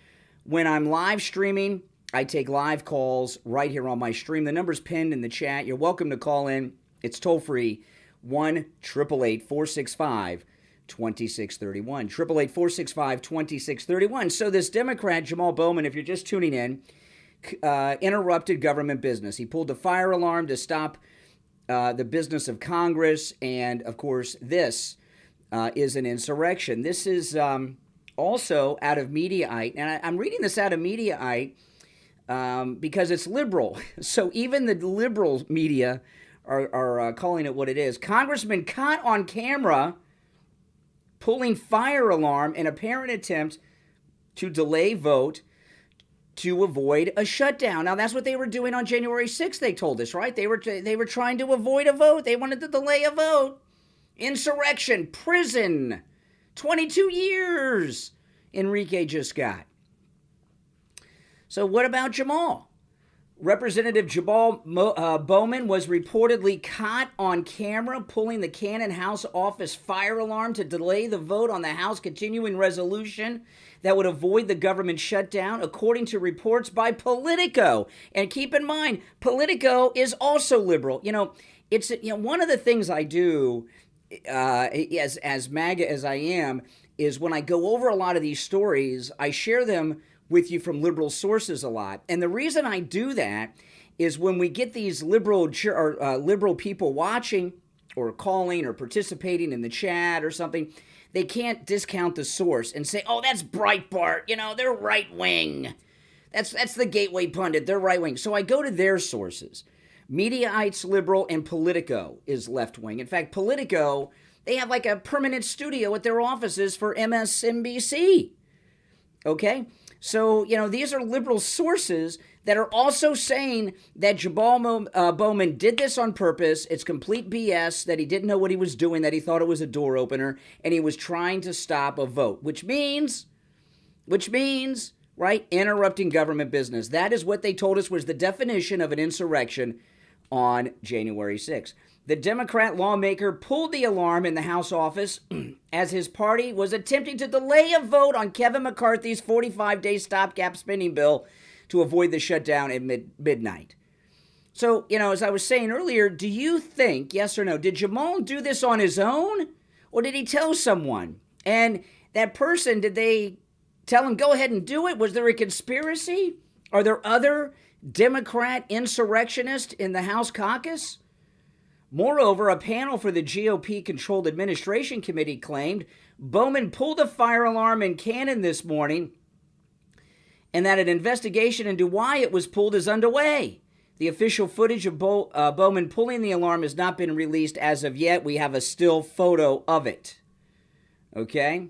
When I'm live streaming, I take live calls right here on my stream. The number's pinned in the chat. You're welcome to call in. It's toll free, 1-888-465-2631. 1-888-465-2631. So this Democrat, Jamaal Bowman, if you're just tuning in, interrupted government business. He pulled the fire alarm to stop the business of Congress. And, of course, this is an insurrection. This is also out of Mediaite. And I'm reading this out of Mediaite because it's liberal. So even the liberal media are calling it what it is. Congressman caught on camera pulling fire alarm in apparent attempt to delay vote to avoid a shutdown. Now, that's what they were doing on January 6th, they told us, right? They were trying to avoid a vote. They wanted to delay a vote. Insurrection, prison, 22 years, Enrique just got. So what about Jamaal? Representative Jamaal Bowman was reportedly caught on camera pulling the Cannon House office fire alarm to delay the vote on the House continuing resolution that would avoid the government shutdown, according to reports by Politico. And keep in mind, Politico is also liberal. It's one of the things I do as MAGA as I am is when I go over a lot of these stories, I share them with you from liberal sources a lot. And the reason I do that is when we get these liberal people watching or calling or participating in the chat or something, they can't discount the source and say, oh, that's Breitbart, they're right-wing. That's the Gateway Pundit, they're right-wing. So I go to their sources. Mediaite's liberal and Politico is left-wing. In fact, Politico, they have like a permanent studio at their offices for MSNBC. Okay? So, these are liberal sources that are also saying that Jamaal Bowman did this on purpose. It's complete BS, that he didn't know what he was doing, that he thought it was a door opener, and he was trying to stop a vote, which means right? Interrupting government business. That is what they told us was the definition of an insurrection on January 6th. The Democrat lawmaker pulled the alarm in the House office as his party was attempting to delay a vote on Kevin McCarthy's 45-day stopgap spending bill to avoid the shutdown at midnight. So, as I was saying earlier, do you think, yes or no, did Jamaal do this on his own, or did he tell someone? And that person, did they tell him, go ahead and do it? Was there a conspiracy? Are there other Democrat insurrectionists in the House caucus? Moreover, a panel for the GOP-controlled administration committee claimed Bowman pulled a fire alarm in Cannon this morning and that an investigation into why it was pulled is underway. The official footage of Bowman pulling the alarm has not been released as of yet. We have a still photo of it. Okay?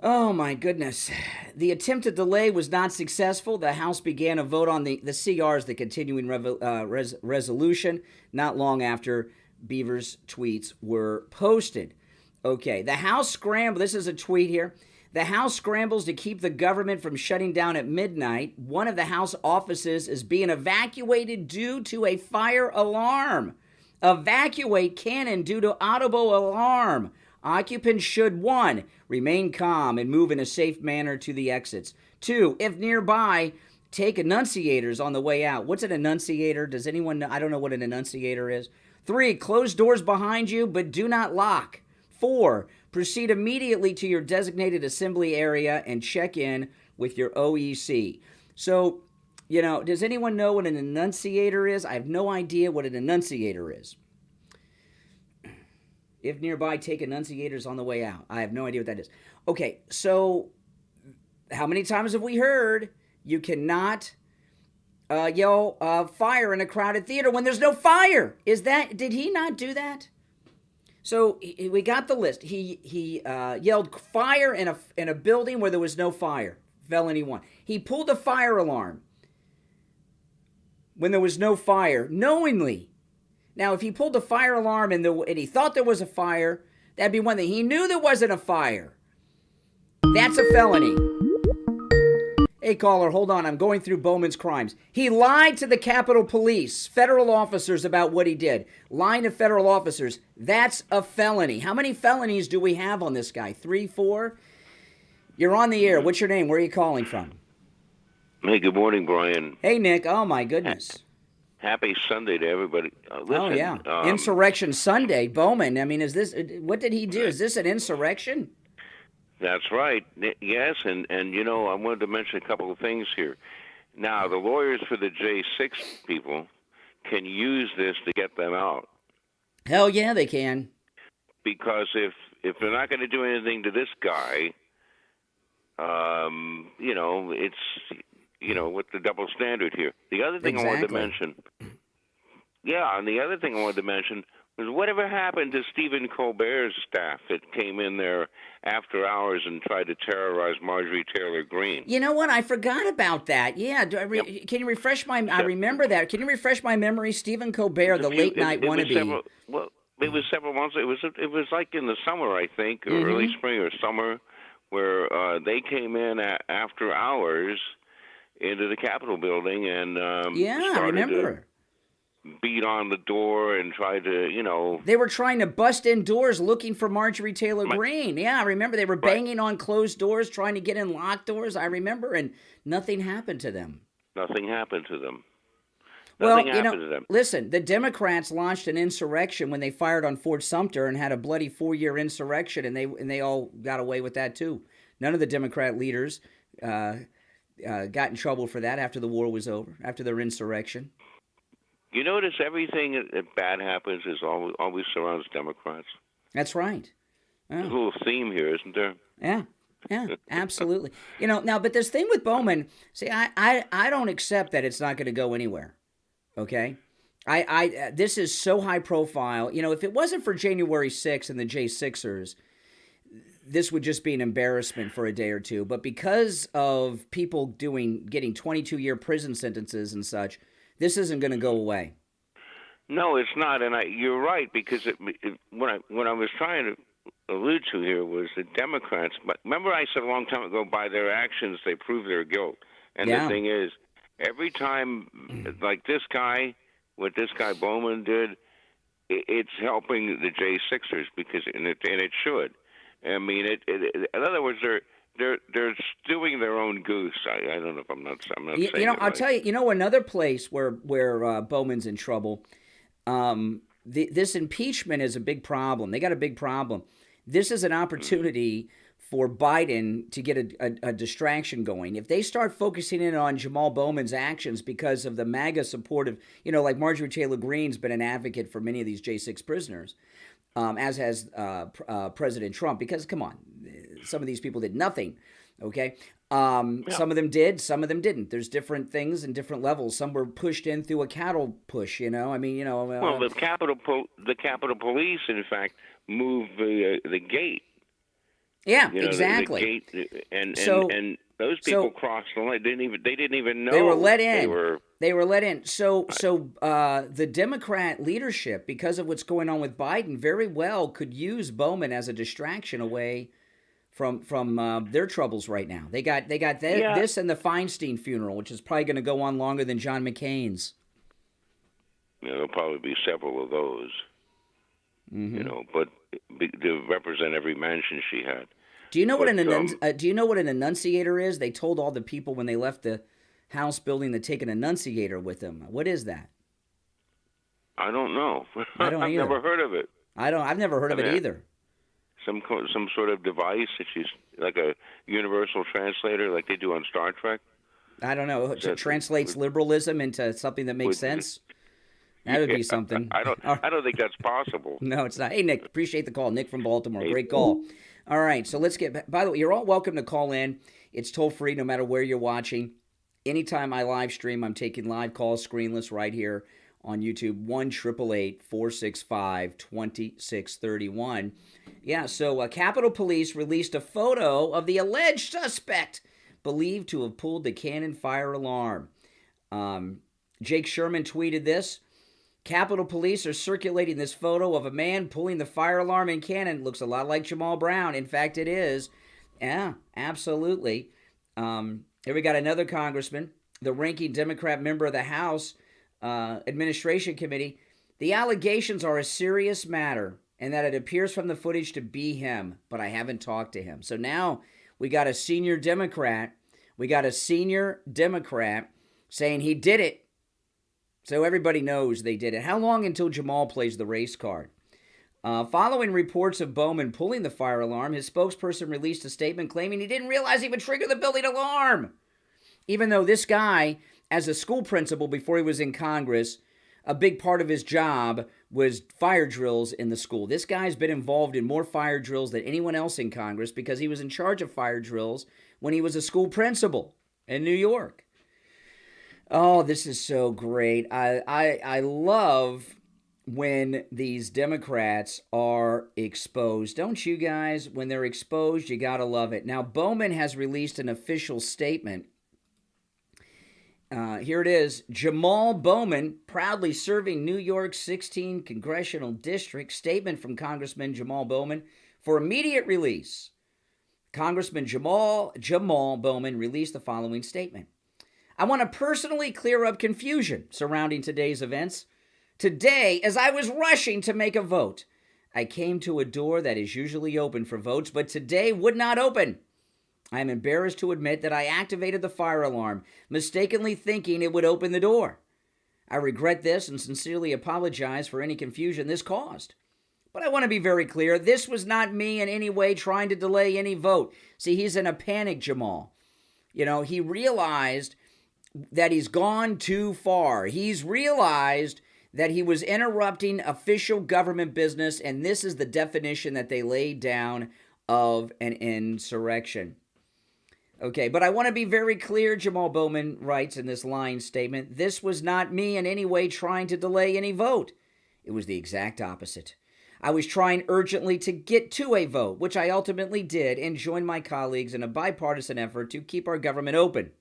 Oh, my goodness. The attempted delay was not successful. The House began a vote on the CRs, the continuing resolution, not long after Beaver's tweets were posted. Okay, the House scrambled. This is a tweet here. The House scrambles to keep the government from shutting down at midnight. One of the House offices is being evacuated due to a fire alarm. Evacuate Cannon due to audible alarm. Occupants should, 1, remain calm and move in a safe manner to the exits. 2, if nearby, take enunciators on the way out. What's an enunciator? Does anyone know? I don't know what an enunciator is. 3, close doors behind you, but do not lock. 4, proceed immediately to your designated assembly area and check in with your OEC. So, does anyone know what an enunciator is? I have no idea what an enunciator is. If nearby, take enunciators on the way out. I have no idea what that is. Okay, so how many times have we heard you cannot yell fire in a crowded theater when there's no fire? Did he not do that? So we got the list. He yelled fire in a building where there was no fire. Felony 1. He pulled a fire alarm when there was no fire, knowingly. Now, if he pulled the fire alarm and he thought there was a fire, that'd be one thing. He knew there wasn't a fire. That's a felony. Hey, caller, hold on. I'm going through Bowman's crimes. He lied to the Capitol Police, federal officers, about what he did. Lying to federal officers. That's a felony. How many felonies do we have on this guy? 3, 4? You're on the air. What's your name? Where are you calling from? Hey, good morning, Brian. Hey, Nick. Oh, my goodness. Happy Sunday to everybody. Listen, oh, yeah. Insurrection Sunday. Bowman, I mean, what did he do? Is this an insurrection? That's right. Yes, and I wanted to mention a couple of things here. Now, the lawyers for the J6 people can use this to get them out. Hell yeah, they can. Because if they're not going to do anything to this guy, it's... with the double standard here. The other thing I wanted to mention, and the other thing I wanted to mention was whatever happened to Stephen Colbert's staff that came in there after hours and tried to terrorize Marjorie Taylor Greene? You know what? I forgot about that. Yeah. Can you refresh my... I remember that. Can you refresh my memory? Stephen Colbert, the late-night wannabe. It was several months. It was like in the summer, I think, or early spring or summer, where they came in after hours into the Capitol building and I remember. To beat on the door and try to, They were trying to bust in doors looking for Marjorie Taylor Greene. Yeah, I remember. They were banging on closed doors, trying to get in locked doors. I remember, and nothing happened to them. Nothing happened to them. Listen, the Democrats launched an insurrection when they fired on Fort Sumter and had a bloody 4-year insurrection, and they all got away with that too. None of the Democrat leaders got in trouble for that after the war was over, after their insurrection. You notice everything that bad happens is always surrounds Democrats. That's right. There's a little theme here, isn't there? Yeah, absolutely. Now, but this thing with Bowman, see, I don't accept that it's not going to go anywhere. Okay? This is so high profile. If it wasn't for January 6th and the J6ers, this would just be an embarrassment for a day or two. But because of people getting 22-year prison sentences and such, this isn't going to go away. No, it's not, and you're right, because when I was trying to allude to here was the Democrats. But remember, I said a long time ago, by their actions, they prove their guilt. And the thing is, every time, like this guy, what this guy Bowman did, it's helping the J6ers and it should. I mean, in other words, they're stewing their own goose. I don't know if I'm not saying it I'll right. tell you, another place where Bowman's in trouble. This impeachment is a big problem. They got a big problem. This is an opportunity for Biden to get a distraction going. If they start focusing in on Jamaal Bowman's actions because of the MAGA supportive, like Marjorie Taylor Greene's been an advocate for many of these J6 prisoners, as has President Trump, because, come on, some of these people did nothing, okay? Some of them did, some of them didn't. There's different things and different levels. Some were pushed in through a cattle push, I mean, Well, the Capitol Police, in fact, moved the gate. Yeah, exactly. The gate, and those people crossed the line. They didn't even know they were let in. They were let in. So the Democrat leadership, because of what's going on with Biden, very well could use Bowman as a distraction away from their troubles right now. They got this and the Feinstein funeral, which is probably going to go on longer than John McCain's. There'll probably be several of those. But to represent every mansion she had. Do you know what an enunciator is? They told all the people when they left the House building to take an enunciator with them. What is that? I don't know. I don't either. I've never heard of it. I've never heard of it either. Some sort of device that she's like a universal translator, like they do on Star Trek. I don't know. It translates liberalism into something that makes sense. That would be something. I don't think that's possible. No, it's not. Hey, Nick, appreciate the call. Nick from Baltimore. Great call. All right, so let's get back. By the way, you're all welcome to call in. It's toll-free no matter where you're watching. Anytime I live stream, I'm taking live calls, screenless, right here on YouTube, 1-888-465-2631. Yeah, so Capitol Police released a photo of the alleged suspect believed to have pulled the cannon fire alarm. Jake Sherman tweeted this. Capitol Police are circulating this photo of a man pulling the fire alarm in cannon. Looks a lot like Jamal Brown. In fact, it is. Yeah, absolutely. Here we got another congressman, the ranking Democrat member of the House Administration Committee. The allegations are a serious matter and that it appears from the footage to be him, but I haven't talked to him. So now we got a senior Democrat. Saying he did it. So everybody knows they did it. How long until Jamal plays the race card? Following reports of Bowman pulling the fire alarm, his spokesperson released a statement claiming he didn't realize he would trigger the building alarm. Even though this guy, as a school principal before he was in Congress, a big part of his job was fire drills in the school. This guy's been involved in more fire drills than anyone else in Congress because he was in charge of fire drills when he was a school principal in New York. Oh, this is so great. I love when these Democrats are exposed. Don't you guys? When they're exposed, you got to love it. Now, Bowman has released an official statement. Here it is. Jamaal Bowman, proudly serving New York's 16th Congressional District. Statement from Congressman Jamaal Bowman for immediate release. Congressman Jamaal Bowman released the following statement. I want to personally clear up confusion surrounding today's events. Today, as I was rushing to make a vote, I came to a door that is usually open for votes, but today would not open. I am embarrassed to admit that I activated the fire alarm, mistakenly thinking it would open the door. I regret this and sincerely apologize for any confusion this caused. But I want to be very clear, this was not me in any way trying to delay any vote. See, he's in a panic, Jamaal. He realized that he's gone too far. He's realized that he was interrupting official government business, and this is the definition that they laid down of an insurrection. Okay, but I want to be very clear, Jamaal Bowman writes in this line statement, this was not me in any way trying to delay any vote. It was the exact opposite. I was trying urgently to get to a vote, which I ultimately did, and joined my colleagues in a bipartisan effort to keep our government open.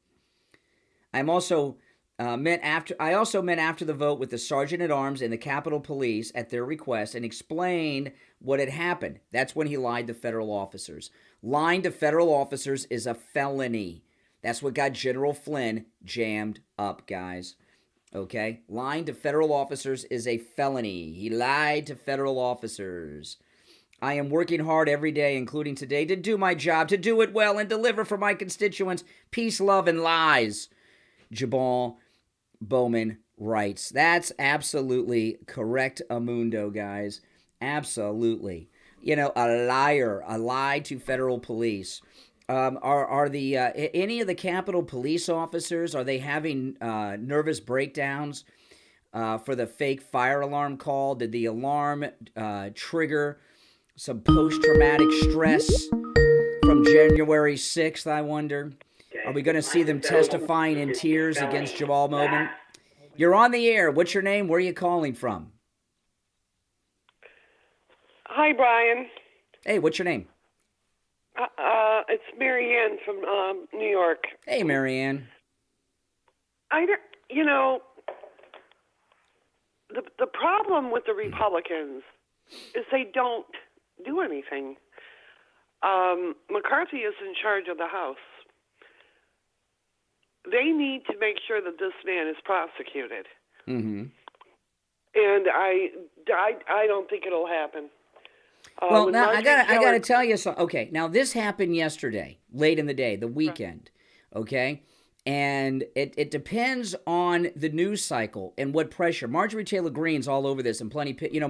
I'm also I also met after the vote with the Sergeant at Arms and the Capitol Police at their request and explained what had happened. That's when he lied to federal officers. Lying to federal officers is a felony. That's what got General Flynn jammed up, guys. Okay? Lying to federal officers is a felony. He lied to federal officers. I am working hard every day, including today, to do my job, to do it well, and deliver for my constituents peace, love, and lies. Jamaal Bowman writes. That's absolutely correct, Amundo, guys. Absolutely. You know, a liar, a lie to federal police. Are the any of the Capitol Police officers, are they having nervous breakdowns for the fake fire alarm call? Did the alarm trigger some post-traumatic stress from January 6th, I wonder? Are we going to see them testifying in tears against Jamaal Bowman? You're on the air. What's your name? Where are you calling from? Hi, Brian. Hey, what's your name? It's Marianne from New York. Hey, Marianne. The problem with the Republicans is they don't do anything. McCarthy is in charge of the House. They need to make sure that this man is prosecuted. Mm-hmm. And I don't think it'll happen. Well, now I gotta tell you something. Okay, now this happened yesterday, late in the day, the weekend. Okay, and it depends on the news cycle and what pressure. Marjorie Taylor Greene's all over this, and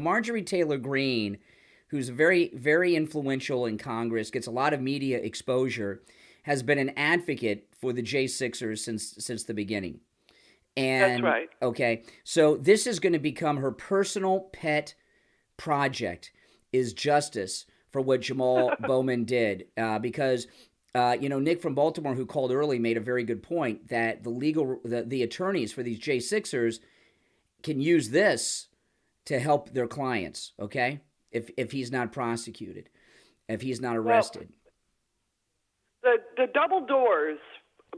Marjorie Taylor Greene, who's very, very influential in Congress, gets a lot of media exposure, has been an advocate for the J6ers since the beginning. And, that's right. Okay, so this is going to become her personal pet project, is justice for what Jamaal Bowman did. Because, Nick from Baltimore, who called early, made a very good point that the attorneys for these J6ers can use this to help their clients, okay? If he's not prosecuted, if he's not arrested. Well, the double doors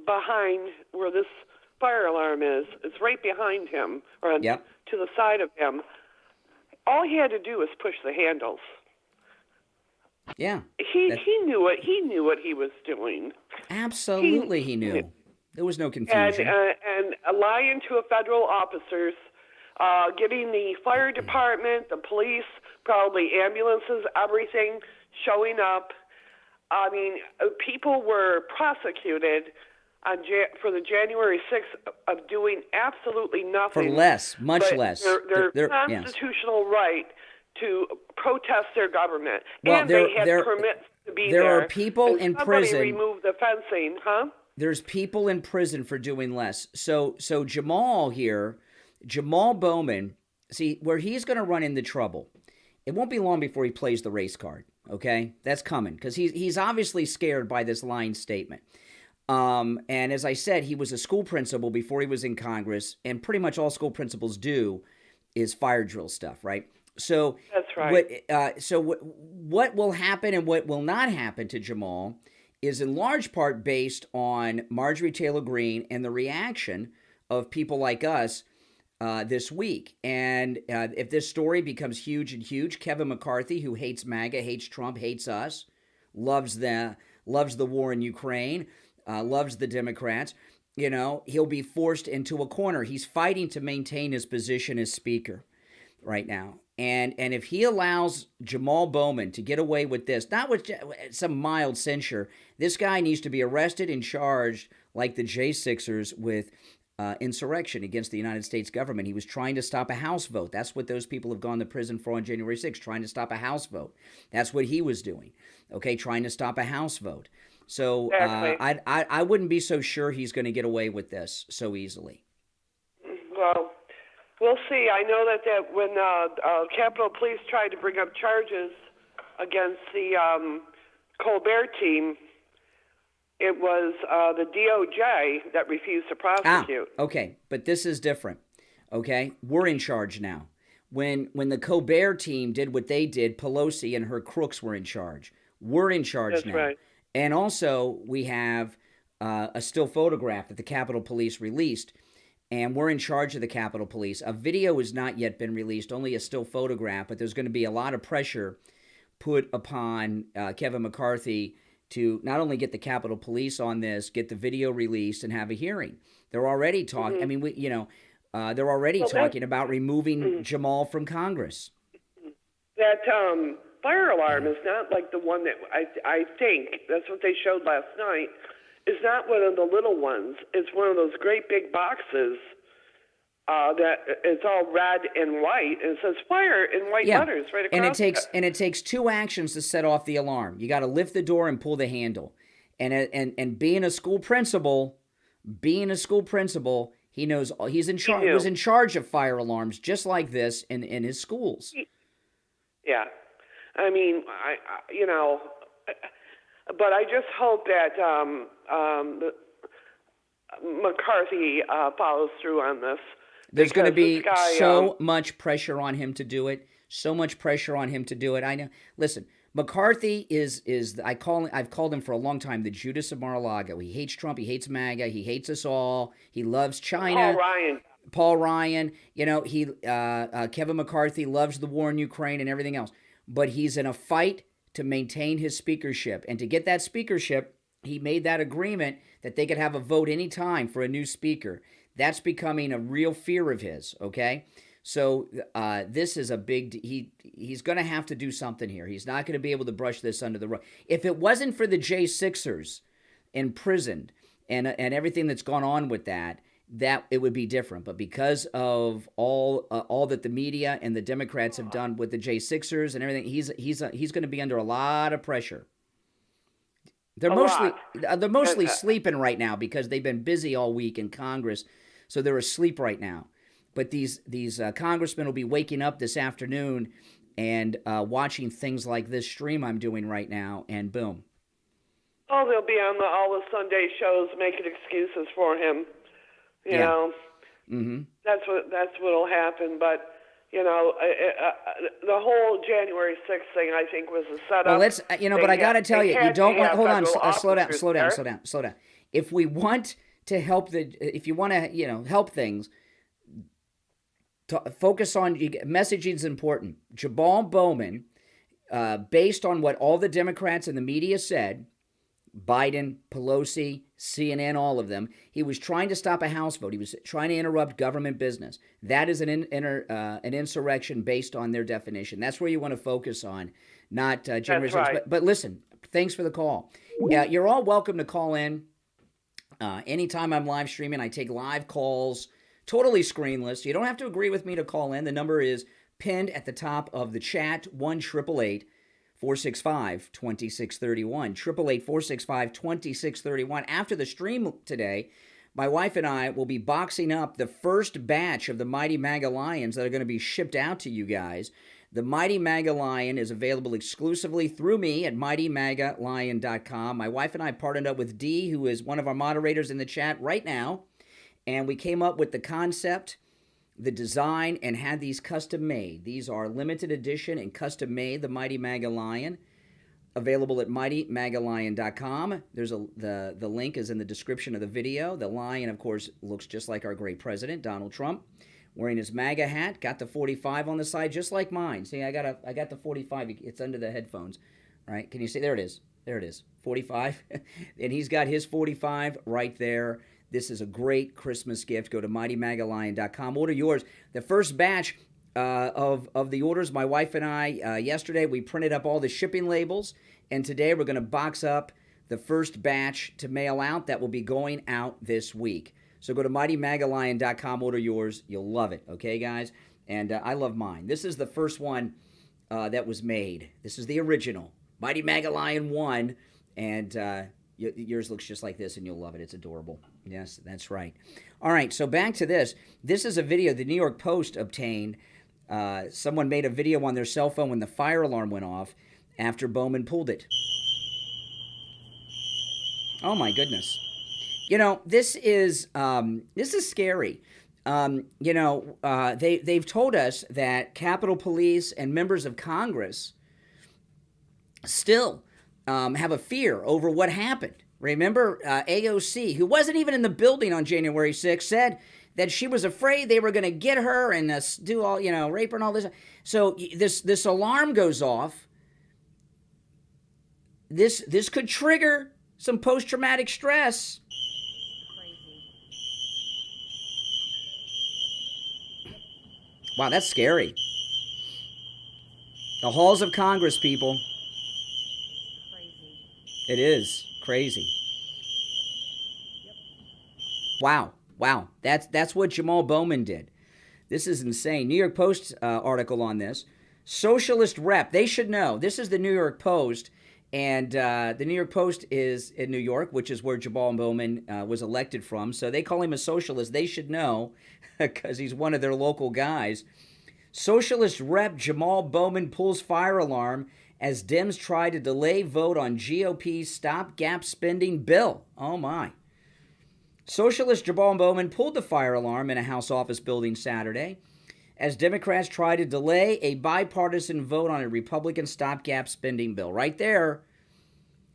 behind where this fire alarm is, it's right behind him, or yep. to the side of him. All he had to do was push the handles. Yeah. He knew it. He knew what he was doing. Absolutely, he knew. There was no confusion. And lying to federal officers, getting the fire department, the police, probably ambulances, everything showing up. I mean, people were prosecuted for the January 6th of doing absolutely nothing. For less, much less. Their constitutional right to protest their government. Well, and they had permits to be there. There are people in prison. Somebody removed the fencing, huh? There's people in prison for doing less. So Jamaal Bowman, see, where he's going to run into trouble, it won't be long before he plays the race card, okay? That's coming, because he's obviously scared by this lying statement. And as I said, he was a school principal before he was in Congress, and pretty much all school principals do is fire drill stuff, right? So that's right. What will happen and what will not happen to Jamaal is in large part based on Marjorie Taylor Greene and the reaction of people like us this week. And if this story becomes huge, Kevin McCarthy, who hates MAGA, hates Trump, hates us, loves the war in Ukraine, loves the Democrats, he'll be forced into a corner. He's fighting to maintain his position as speaker right now. And if he allows Jamaal Bowman to get away with this, not with some mild censure, this guy needs to be arrested and charged like the J6ers with insurrection against the United States government. He was trying to stop a House vote. That's what those people have gone to prison for on January 6th, trying to stop a House vote. That's what he was doing, okay, trying to stop a House vote. So exactly. I wouldn't be so sure he's going to get away with this so easily. Well, we'll see. I know that when Capitol Police tried to bring up charges against the Colbert team, it was the DOJ that refused to prosecute. Okay, but this is different. Okay, we're in charge now. When the Colbert team did what they did, Pelosi and her crooks were in charge. We're in charge That's now. Right. And also, we have a still photograph that the Capitol Police released and we're in charge of the Capitol Police. A video has not yet been released, only a still photograph, but there's going to be a lot of pressure put upon Kevin McCarthy to not only get the Capitol Police on this, get the video released, and have a hearing. They're already talking. I mean, they're already talking about removing Jamaal from Congress. That fire alarm is not like the one that I think that's what they showed last night. Is not one of the little ones. It's one of those great big boxes that it's all red and white, and it says fire in white letters right across. And it takes two actions to set off the alarm. You got to lift the door and pull the handle. And being a school principal, he knows he's in charge. Was in charge of fire alarms just like this in his schools. Yeah, I mean, but I just hope that McCarthy follows through on this. There's going to be so much pressure on him to do it. So much pressure on him to do it. I know. Listen, McCarthy is I've called him for a long time the Judas of Mar-a-Lago. He hates Trump. He hates MAGA. He hates us all. He loves China. Paul Ryan. Kevin McCarthy loves the war in Ukraine and everything else. But he's in a fight to maintain his speakership. And to get that speakership, he made that agreement that they could have a vote anytime for a new speaker. That's becoming a real fear of his, okay? So this is a big... He's going to have to do something here. He's not going to be able to brush this under the rug. If it wasn't for the J6ers imprisoned and everything that's gone on with that it would be different. But because of all that the media and the Democrats have done with the J6ers and everything, he's going to be under a lot of pressure. They're mostly sleeping right now because they've been busy all week in Congress, so they're asleep right now. But these congressmen will be waking up this afternoon and watching things like this stream I'm doing right now, and boom. Oh, they'll be on all the Sunday shows making excuses for him. You know, that's what'll happen. But the whole January 6th thing, I think, was a setup. Well, let's but I got to tell you, you don't want. Hold on, slow down. If we want to help if you want to, help things, focus on messaging is important. Jamaal Bowman, based on what all the Democrats and the media said. Biden, Pelosi, CNN, all of them. He was trying to stop a House vote. He was trying to interrupt government business. That is an insurrection based on their definition. That's where you want to focus on, not January 6th. Right. But listen, thanks for the call. Yeah, you're all welcome to call in. Anytime I'm live streaming, I take live calls, totally screenless. You don't have to agree with me to call in. The number is pinned at the top of the chat, 1-888-465-2631. 888-465-2631. After the stream today, my wife and I will be boxing up the first batch of the Mighty MAGA Lions that are going to be shipped out to you guys. The Mighty MAGA Lion is available exclusively through me at MightyMAGALion.com. My wife and I partnered up with Dee, who is one of our moderators in the chat right now, and we came up with the concept, the design, and had these custom made. These are limited edition and custom made, the Mighty MAGA Lion, available at MightyMAGALion.com. There's the link is in the description of the video. The lion, of course, looks just like our great president, Donald Trump, wearing his MAGA hat, got the 45 on the side, just like mine. See, I got the 45. It's under the headphones. All right, can you see? There it is. 45. And he's got his 45 right there. This is a great Christmas gift. Go to MightyMAGALion.com. Order yours. The first batch of the orders, my wife and I, yesterday, we printed up all the shipping labels, and today we're going to box up the first batch to mail out that will be going out this week. So go to MightyMAGALion.com, order yours. You'll love it, okay, guys? And I love mine. This is the first one that was made. This is the original, Mighty MAGA Lion 1, and yours looks just like this, and you'll love it. It's adorable. Yes, that's right. All right, so back to this. This is a video the New York Post obtained. Someone made a video on their cell phone when the fire alarm went off after Bowman pulled it. Oh, my goodness. This is scary. They've told us that Capitol Police and members of Congress still have a fear over what happened. Remember, AOC, who wasn't even in the building on January 6th, said that she was afraid they were going to get her and do all, rape her and all this. So this alarm goes off. This could trigger some post-traumatic stress. Wow, that's scary. The halls of Congress, people. It is crazy. Wow. That's what Jamaal Bowman did. This is insane. New York Post article on this. Socialist rep. They should know. This is the New York Post. And the New York Post is in New York, which is where Jamaal Bowman was elected from. So they call him a socialist. They should know because he's one of their local guys. Socialist rep Jamaal Bowman pulls fire alarm as Dems try to delay vote on GOP's stopgap spending bill. Oh, my. Socialist Jamaal Bowman pulled the fire alarm in a House office building Saturday as Democrats try to delay a bipartisan vote on a Republican stopgap spending bill. Right there,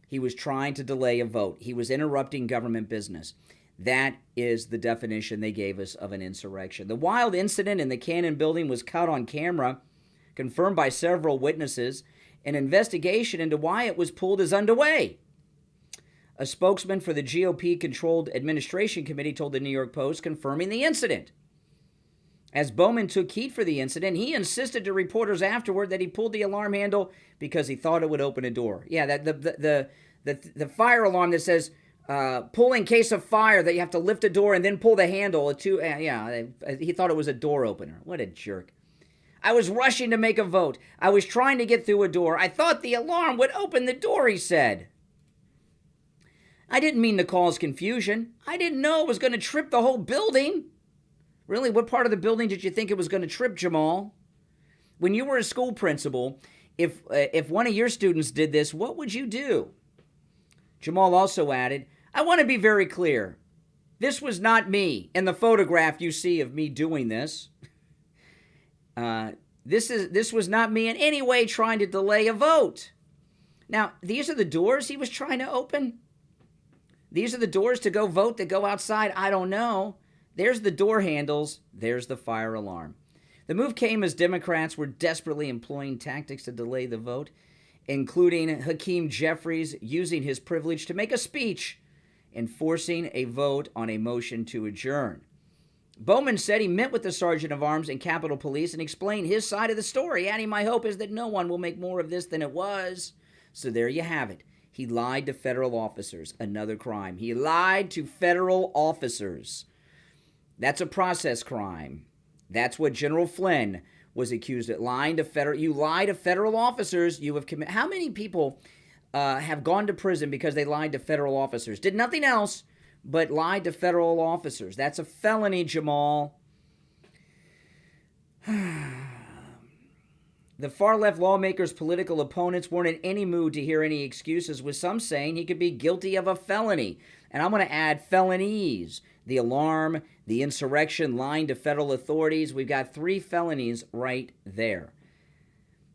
he was trying to delay a vote. He was interrupting government business. That is the definition they gave us of an insurrection. The wild incident in the Cannon building was caught on camera, confirmed by several witnesses. An investigation into why it was pulled is underway. A spokesman for the GOP-controlled administration committee told the New York Post, confirming the incident. As Bowman took heat for the incident, he insisted to reporters afterward that he pulled the alarm handle because he thought it would open a door. Yeah, the fire alarm that says pull in case of fire, that you have to lift a door and then pull the handle. He thought it was a door opener. What a jerk. I was rushing to make a vote. I was trying to get through a door. I thought the alarm would open the door, he said. I didn't mean to cause confusion. I didn't know it was going to trip the whole building. Really, what part of the building did you think it was going to trip, Jamaal? When you were a school principal, if one of your students did this, what would you do? Jamaal also added, I want to be very clear. This was not me in the photograph you see of me doing this. This was not me in any way trying to delay a vote. Now, these are the doors he was trying to open. These are the doors to go vote that go outside. I don't know. There's the door handles. There's the fire alarm. The move came as Democrats were desperately employing tactics to delay the vote, including Hakeem Jeffries using his privilege to make a speech and forcing a vote on a motion to adjourn. Bowman said he met with the Sergeant of Arms and Capitol Police and explained his side of the story, adding, my hope is that no one will make more of this than it was. So there you have it. He lied to federal officers. Another crime. He lied to federal officers. That's a process crime. That's what General Flynn was accused of. Lying to federal. You lie to federal officers. You have committed. How many people have gone to prison because they lied to federal officers? Did nothing else but lied to federal officers. That's a felony, Jamaal. The far-left lawmakers' political opponents weren't in any mood to hear any excuses, with some saying he could be guilty of a felony. And I'm going to add felonies. The alarm, the insurrection, lying to federal authorities. We've got 3 felonies right there.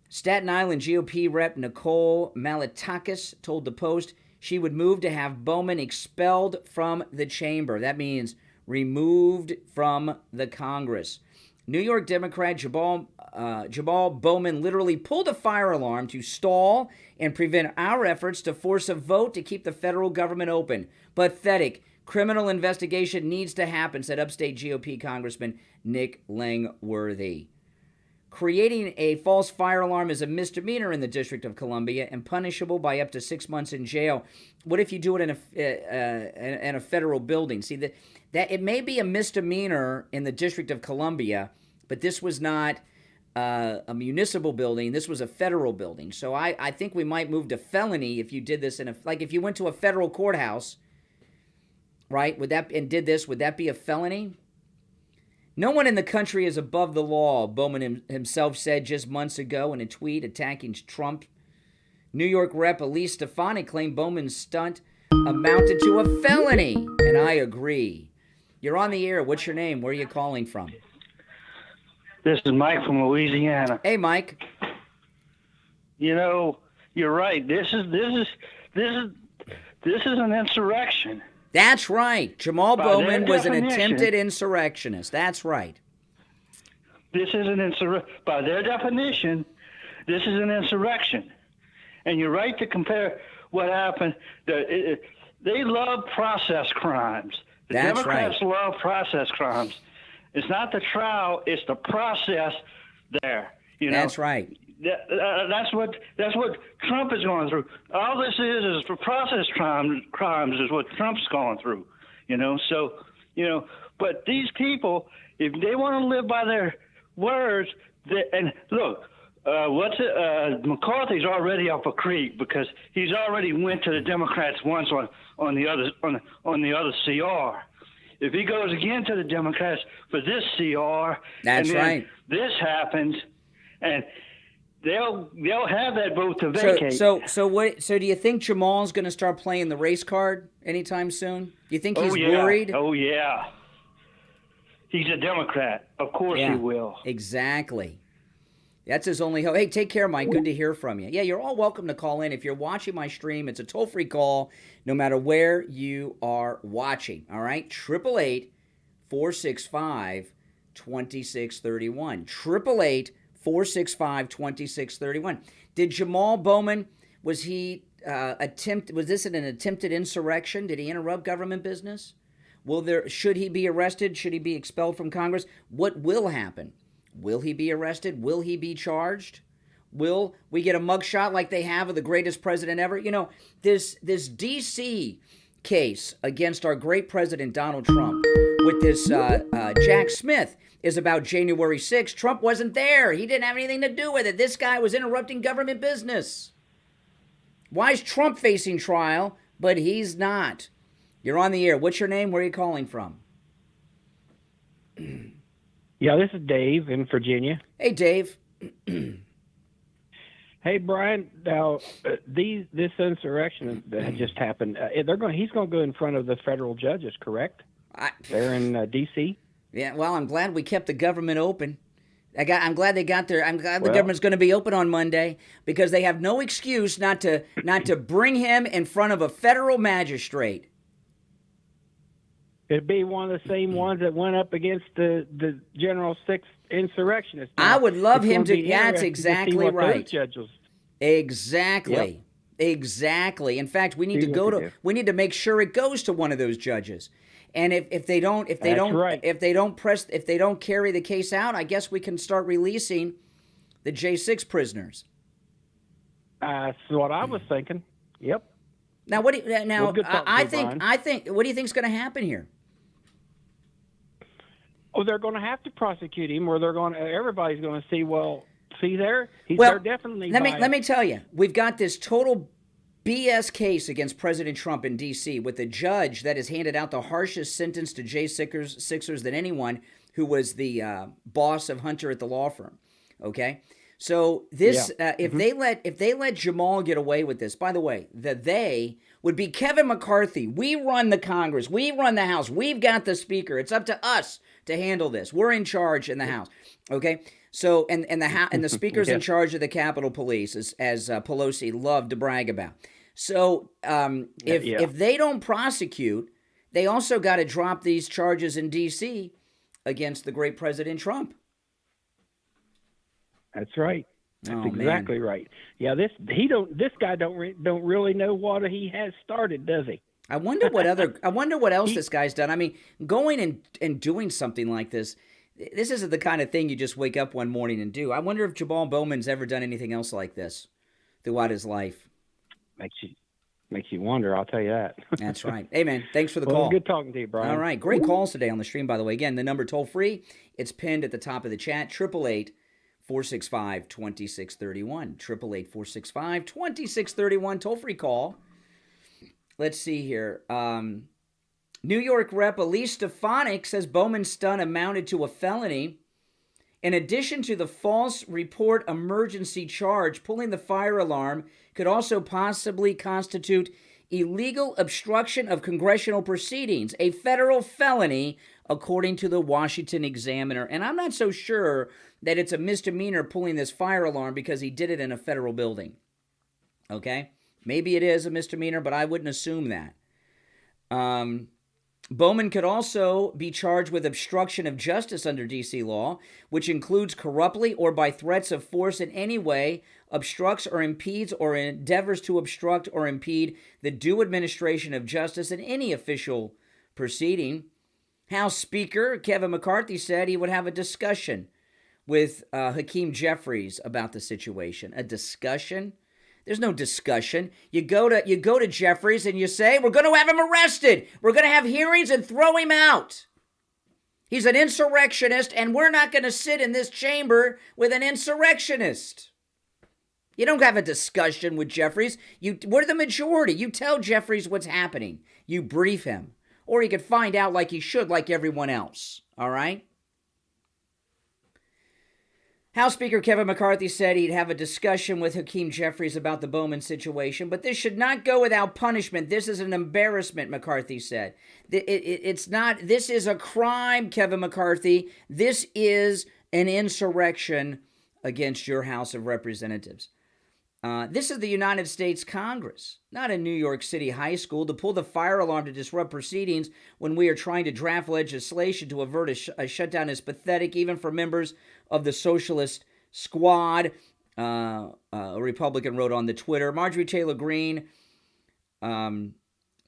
Staten Island GOP rep Nicole Malitakis told the Post she would move to have Bowman expelled from the chamber. That means removed from the Congress. New York Democrat Jamaal Bowman literally pulled a fire alarm to stall and prevent our efforts to force a vote to keep the federal government open. Pathetic. Criminal investigation needs to happen, said upstate GOP Congressman Nick Langworthy. Creating a false fire alarm is a misdemeanor in the District of Columbia and punishable by up to 6 months in jail. What if you do it in a federal building? See, that it may be a misdemeanor in the District of Columbia, but this was not a municipal building. This was a federal building. So I think we might move to felony if you did this like if you went to a federal courthouse, right? Would that be a felony? No one in the country is above the law, Bowman himself said just months ago in a tweet attacking Trump. New York Rep. Elise Stefanik claimed Bowman's stunt amounted to a felony, and I agree. You're on the air. What's your name? Where are you calling from? This is Mike from Louisiana. Hey, Mike. You know, you're right. This is an insurrection. That's right. Jamaal By Bowman their was an definition- attempted insurrectionist. That's right. This is an by their definition, this is an insurrection. And you're right to compare what happened. They love process crimes. The That's Democrats right. love process crimes. It's not the trial; it's the process there. You know. That's right. That's what Trump is going through. All this is for process crimes is what Trump's going through. You know. So but these people, if they want to live by their words, and look. McCarthy's already off a creek because he's already went to the Democrats once on the other CR. If he goes again to the Democrats for this CR, That's and then right. this happens, and they'll have that vote to vacate. So do you think Jamal's going to start playing the race card anytime soon? Do you think he's worried? Oh yeah. He's a Democrat. Of course he will. Exactly. That's his only hope. Hey, take care, Mike. Good to hear from you. Yeah, you're all welcome to call in. If you're watching my stream, it's a toll-free call no matter where you are watching, all right? 888-465-2631. 888-465-2631. Did Jamaal Bowman, was this an attempted insurrection? Did he interrupt government business? Should he be arrested? Should he be expelled from Congress? What will happen? Will he be arrested? Will he be charged? Will we get a mugshot like they have of the greatest president ever? You know, this D.C. case against our great president, Donald Trump, with this Jack Smith is about January 6th. Trump wasn't there. He didn't have anything to do with it. This guy was interrupting government business. Why is Trump facing trial, but he's not? You're on the air. What's your name? Where are you calling from? Yeah, this is Dave in Virginia. Hey, Dave. Hey, Brian. Now, this insurrection that just happened, he's going to go in front of the federal judges, correct? They're in D.C. Yeah. Well, I'm glad we kept the government open. I'm glad they got there. I'm glad the government's going to be open on Monday because they have no excuse not to bring him in front of a federal magistrate. It'd be one of the same ones that went up against the General Six insurrectionists. I would love him to. That's exactly right. Exactly. Yep. Exactly. In fact, we need we need to make sure it goes to one of those judges. And if they don't carry the case out, I guess we can start releasing the J6 prisoners. That's what I was thinking. Yep. Now, what do you, now? I think. What do you think is going to happen here? Oh, they're going to have to prosecute him, or everybody's going to see. Well, see there, they're definitely. Let me tell you, we've got this total BS case against President Trump in D.C. with a judge that has handed out the harshest sentence to J6ers than anyone who was the boss of Hunter at the law firm. Okay. So this, if they let Jamaal get away with this, by the way, they would be Kevin McCarthy. We run the Congress. We run the House. We've got the Speaker. It's up to us to handle this. We're in charge in the House. Okay. So and the Speaker's in charge of the Capitol Police, as Pelosi loved to brag about. So if they don't prosecute, they also got to drop these charges in D.C. against the great President Trump. That's right. That's exactly right. Yeah, this guy don't really know what he has started, does he? I wonder what else this guy's done. I mean, going and doing something like this isn't the kind of thing you just wake up one morning and do. I wonder if Jamaal Bowman's ever done anything else like this throughout his life. Makes you wonder, I'll tell you that. That's right. Hey, man, thanks for the call. Good talking to you, Brian. All right, great calls today on the stream, by the way. Again, the number toll-free, it's pinned at the top of the chat, 888-465-2631. 888-465-2631, toll-free call. Let's see here. New York Rep. Elise Stefanik says Bowman's stunt amounted to a felony. In addition to the false report emergency charge, pulling the fire alarm could also possibly constitute illegal obstruction of congressional proceedings, a federal felony, according to the Washington Examiner. And I'm not so sure that it's a misdemeanor pulling this fire alarm because he did it in a federal building. Okay? Maybe it is a misdemeanor, but I wouldn't assume that. Bowman could also be charged with obstruction of justice under D.C. law, which includes corruptly or by threats of force in any way obstructs or impedes or endeavors to obstruct or impede the due administration of justice in any official proceeding. House Speaker Kevin McCarthy said he would have a discussion with Hakeem Jeffries about the situation. A discussion? There's no discussion. You go to Jeffries and you say, we're going to have him arrested. We're going to have hearings and throw him out. He's an insurrectionist, and we're not going to sit in this chamber with an insurrectionist. You don't have a discussion with Jeffries. We're the majority. You tell Jeffries what's happening. You brief him. Or he could find out like he should, like everyone else. All right? House Speaker Kevin McCarthy said he'd have a discussion with Hakeem Jeffries about the Bowman situation, but this should not go without punishment. This is an embarrassment, McCarthy said. It's not, this is a crime, Kevin McCarthy. This is an insurrection against your House of Representatives. This is the United States Congress, not a New York City high school. To pull the fire alarm to disrupt proceedings when we are trying to draft legislation to avert a shutdown is pathetic, even for members of the Socialist Squad, a Republican wrote on the Twitter. Marjorie Taylor Greene,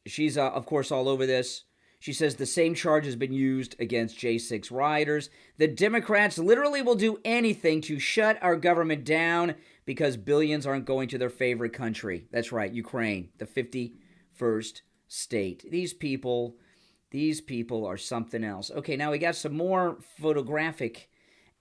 she's, of course, all over this. She says the same charge has been used against J6 rioters. The Democrats literally will do anything to shut our government down because billions aren't going to their favorite country. That's right, Ukraine, the 51st state. These people are something else. Okay, now we got some more photographic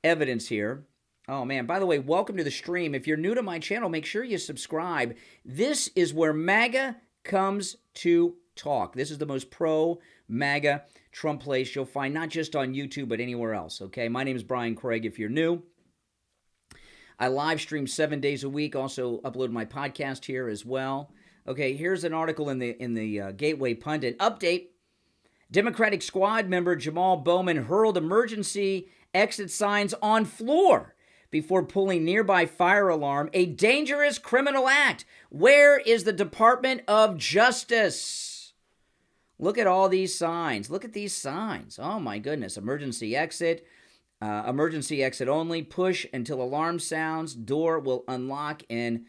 evidence here. Oh, man. By the way, welcome to the stream. If you're new to my channel, make sure you subscribe. This is where MAGA comes to talk. This is the most pro-MAGA Trump place you'll find, not just on YouTube, but anywhere else, okay? My name is Brian Craig, if you're new. I live stream 7 days a week, also upload my podcast here as well. Okay, here's an article in the Gateway Pundit. Update. Democratic Squad member Jamaal Bowman hurled emergency exit signs on floor before pulling nearby fire alarm, a dangerous criminal act. Where is the Department of Justice? Look at all these signs. Look at these signs. Oh my goodness. Emergency exit only, push until alarm sounds, door will unlock in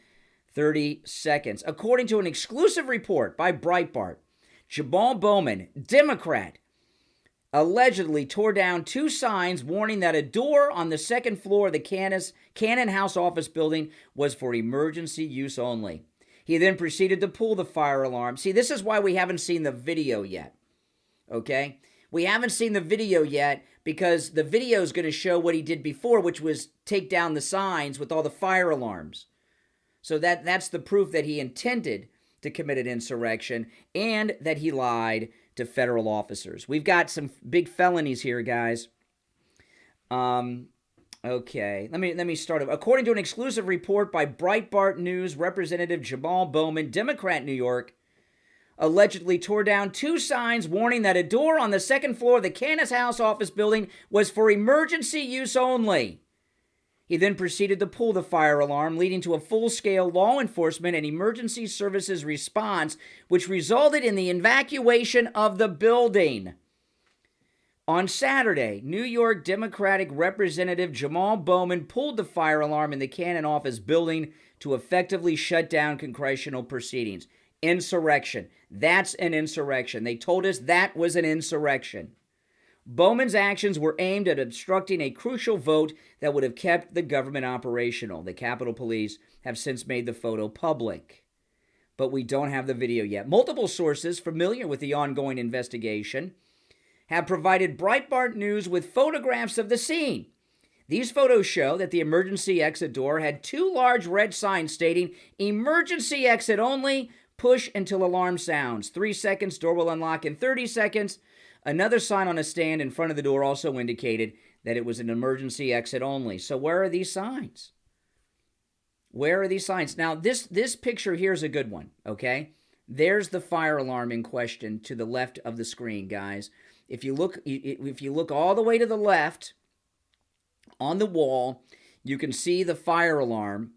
30 seconds. According to an exclusive report by Breitbart, Jamaal Bowman, Democrat, allegedly tore down 2 signs warning that a door on the second floor of the Cannon House office building was for emergency use only. He then proceeded to pull the fire alarm. See, this is why we haven't seen the video yet, okay? We haven't seen the video yet because the video is going to show what he did before, which was take down the signs with all the fire alarms. So that's the proof that he intended to commit an insurrection and that he lied to federal officers. We've got some big felonies here, guys. Okay, let me start. According to an exclusive report by Breitbart News, Representative Jamaal Bowman, Democrat, New York, allegedly tore down 2 signs warning that a door on the second floor of the Cannon House office building was for emergency use only. He then proceeded to pull the fire alarm, leading to a full-scale law enforcement and emergency services response, which resulted in the evacuation of the building. On Saturday, New York Democratic Representative Jamaal Bowman pulled the fire alarm in the Cannon office building to effectively shut down congressional proceedings. Insurrection. That's an insurrection. They told us that was an insurrection. Bowman's actions were aimed at obstructing a crucial vote that would have kept the government operational. The Capitol Police have since made the photo public, but we don't have the video yet. Multiple sources familiar with the ongoing investigation have provided Breitbart News with photographs of the scene. These photos show that the emergency exit door had 2 large red signs stating, "Emergency exit only, push until alarm sounds. 3 seconds, door will unlock in 30 seconds. Another sign on a stand in front of the door also indicated that it was an emergency exit only. So where are these signs? Where are these signs? Now, this picture here is a good one, okay? There's the fire alarm in question to the left of the screen, guys. If you look all the way to the left on the wall, you can see the fire alarm.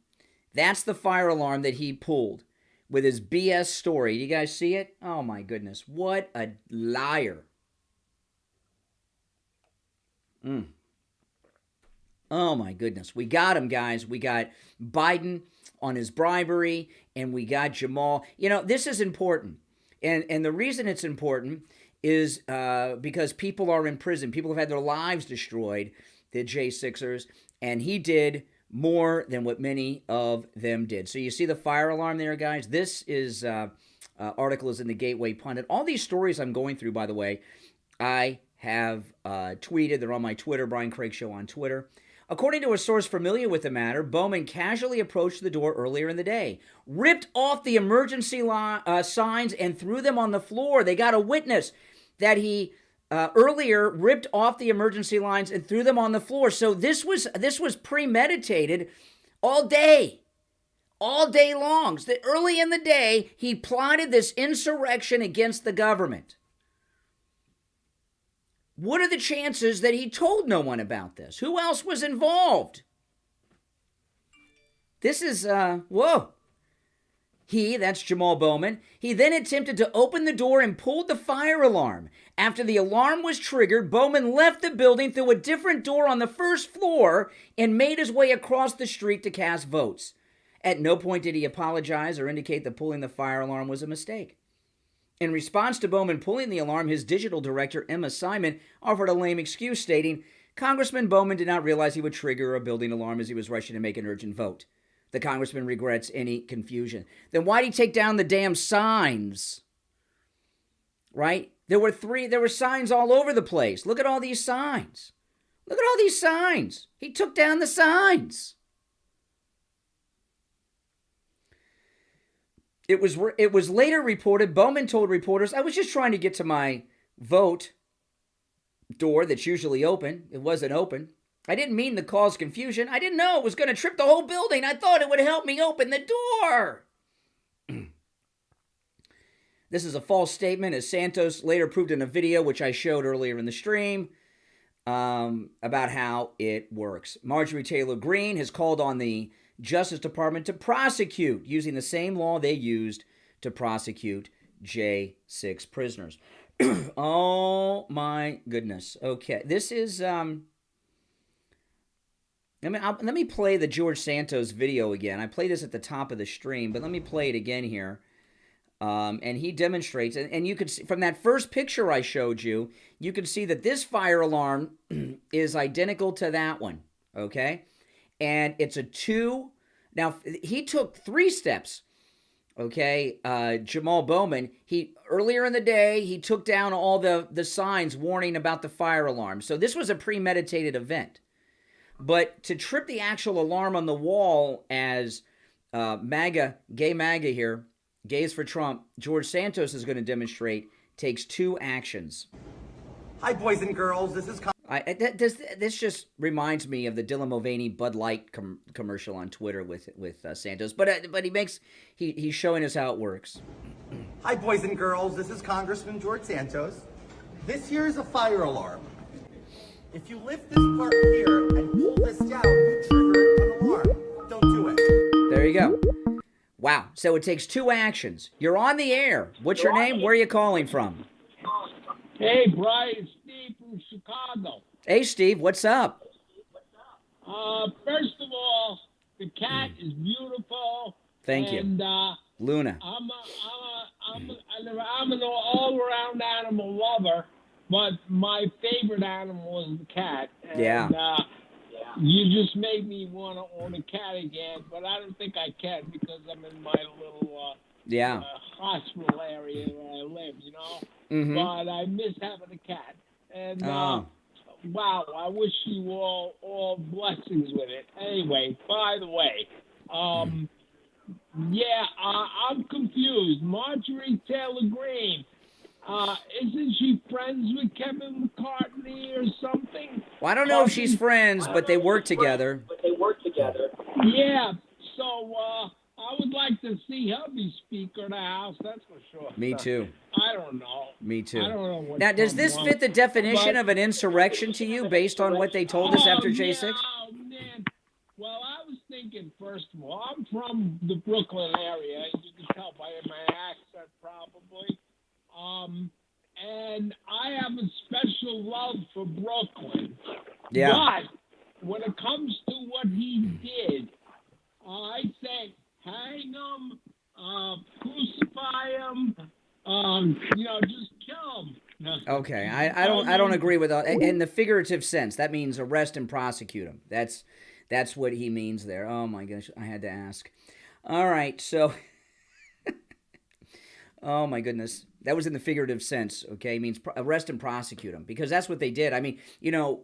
That's the fire alarm that he pulled. with his BS story. You guys see it? Oh, my goodness. What a liar. Oh, my goodness. We got him, guys. We got Biden on his bribery, and we got Jamaal. You know, this is important. And the reason it's important is because people are in prison. People have had their lives destroyed, the J6ers, and he did more than what many of them did. So you see the fire alarm there, guys? This is article is in the Gateway Pundit. All these stories I'm going through, by the way, I have tweeted. They're on my Twitter, Brian Craig Show on Twitter. According to a source familiar with the matter, Bowman casually approached the door earlier in the day, ripped off the emergency signs and threw them on the floor. They got a witness that he earlier ripped off the emergency lines and threw them on the floor. So this was premeditated all day long. So early in the day, he plotted this insurrection against the government. What are the chances that he told no one about this? Who else was involved? This is, whoa. That's Jamaal Bowman. He then attempted to open the door and pulled the fire alarm. After the alarm was triggered, Bowman left the building through a different door on the first floor and made his way across the street to cast votes. At no point did he apologize or indicate that pulling the fire alarm was a mistake. In response to Bowman pulling the alarm, his digital director, Emma Simon, offered a lame excuse, stating, Congressman Bowman did not realize he would trigger a building alarm as he was rushing to make an urgent vote. The congressman regrets any confusion. Then why'd he take down the damn signs? Right? There were signs all over the place. Look at all these signs. Look at all these signs. He took down the signs. It was later reported, Bowman told reporters, I was just trying to get to my vote door that's usually open. It wasn't open. I didn't mean to cause confusion. I didn't know it was going to trip the whole building. I thought it would help me open the door. This is a false statement, as Santos later proved in a video, which I showed earlier in the stream, about how it works. Marjorie Taylor Greene has called on the Justice Department to prosecute using the same law they used to prosecute J6 prisoners. Oh my goodness. Okay, this is let me play the George Santos video again. I played this at the top of the stream, but let me play it again here. And he demonstrates, and you could see from that first picture I showed you, you can see that this fire alarm is identical to that one. Okay. And it's a 2. Now, he took 3 steps, okay? Jamaal Bowman, earlier in the day, he took down all the signs warning about the fire alarm. So this was a premeditated event. But to trip the actual alarm on the wall as MAGA, gay MAGA here, Gays for Trump, George Santos is going to demonstrate, takes 2 actions. Hi, boys and girls. This is this just reminds me of the Dylan Mulvaney Bud Light commercial on Twitter with Santos, but he's showing us how it works. Hi, boys and girls. This is Congressman George Santos. This here is a fire alarm. If you lift this part here and pull this down, you trigger an alarm. Don't do it. There you go. Wow. So it takes 2 actions. You're on the air. What's your name? Where are you calling from? Hey, Brian, Steve from Chicago. Hey, Steve, what's up? First of all, the cat is beautiful. Thank you. And Luna. I'm an all-around animal lover, but my favorite animal is the cat. And, yeah. You just made me want to own a cat again, but I don't think I can because I'm in my little hospital area where I live, you know. Mm-hmm. But I miss having a cat. And, wow, I wish you all blessings with it. Anyway, by the way, I'm confused. Marjorie Taylor Greene, isn't she friends with Kevin McCarthy or something? Well, I don't know if she's friends, but they work together. Yeah, so I would like to see her be Speaker of the House, that's for sure. Me too. I don't know. Me too. I don't know what now, does this fit the definition of an insurrection to you based on what they told us after J6? Yeah, oh, Well, I was thinking, first of all, I'm from the Brooklyn area. You can tell by by my accent probably. And I have a special love for Brooklyn. Yeah. But when it comes to what he did, I say hang him, crucify him, just kill him. No. Okay, I don't agree with that. In the figurative sense, that means arrest and prosecute him. That's what he means there. Oh my gosh, I had to ask. All right, so oh my goodness, that was in the figurative sense. Okay, it means arrest and prosecute him, because that's what they did. I mean,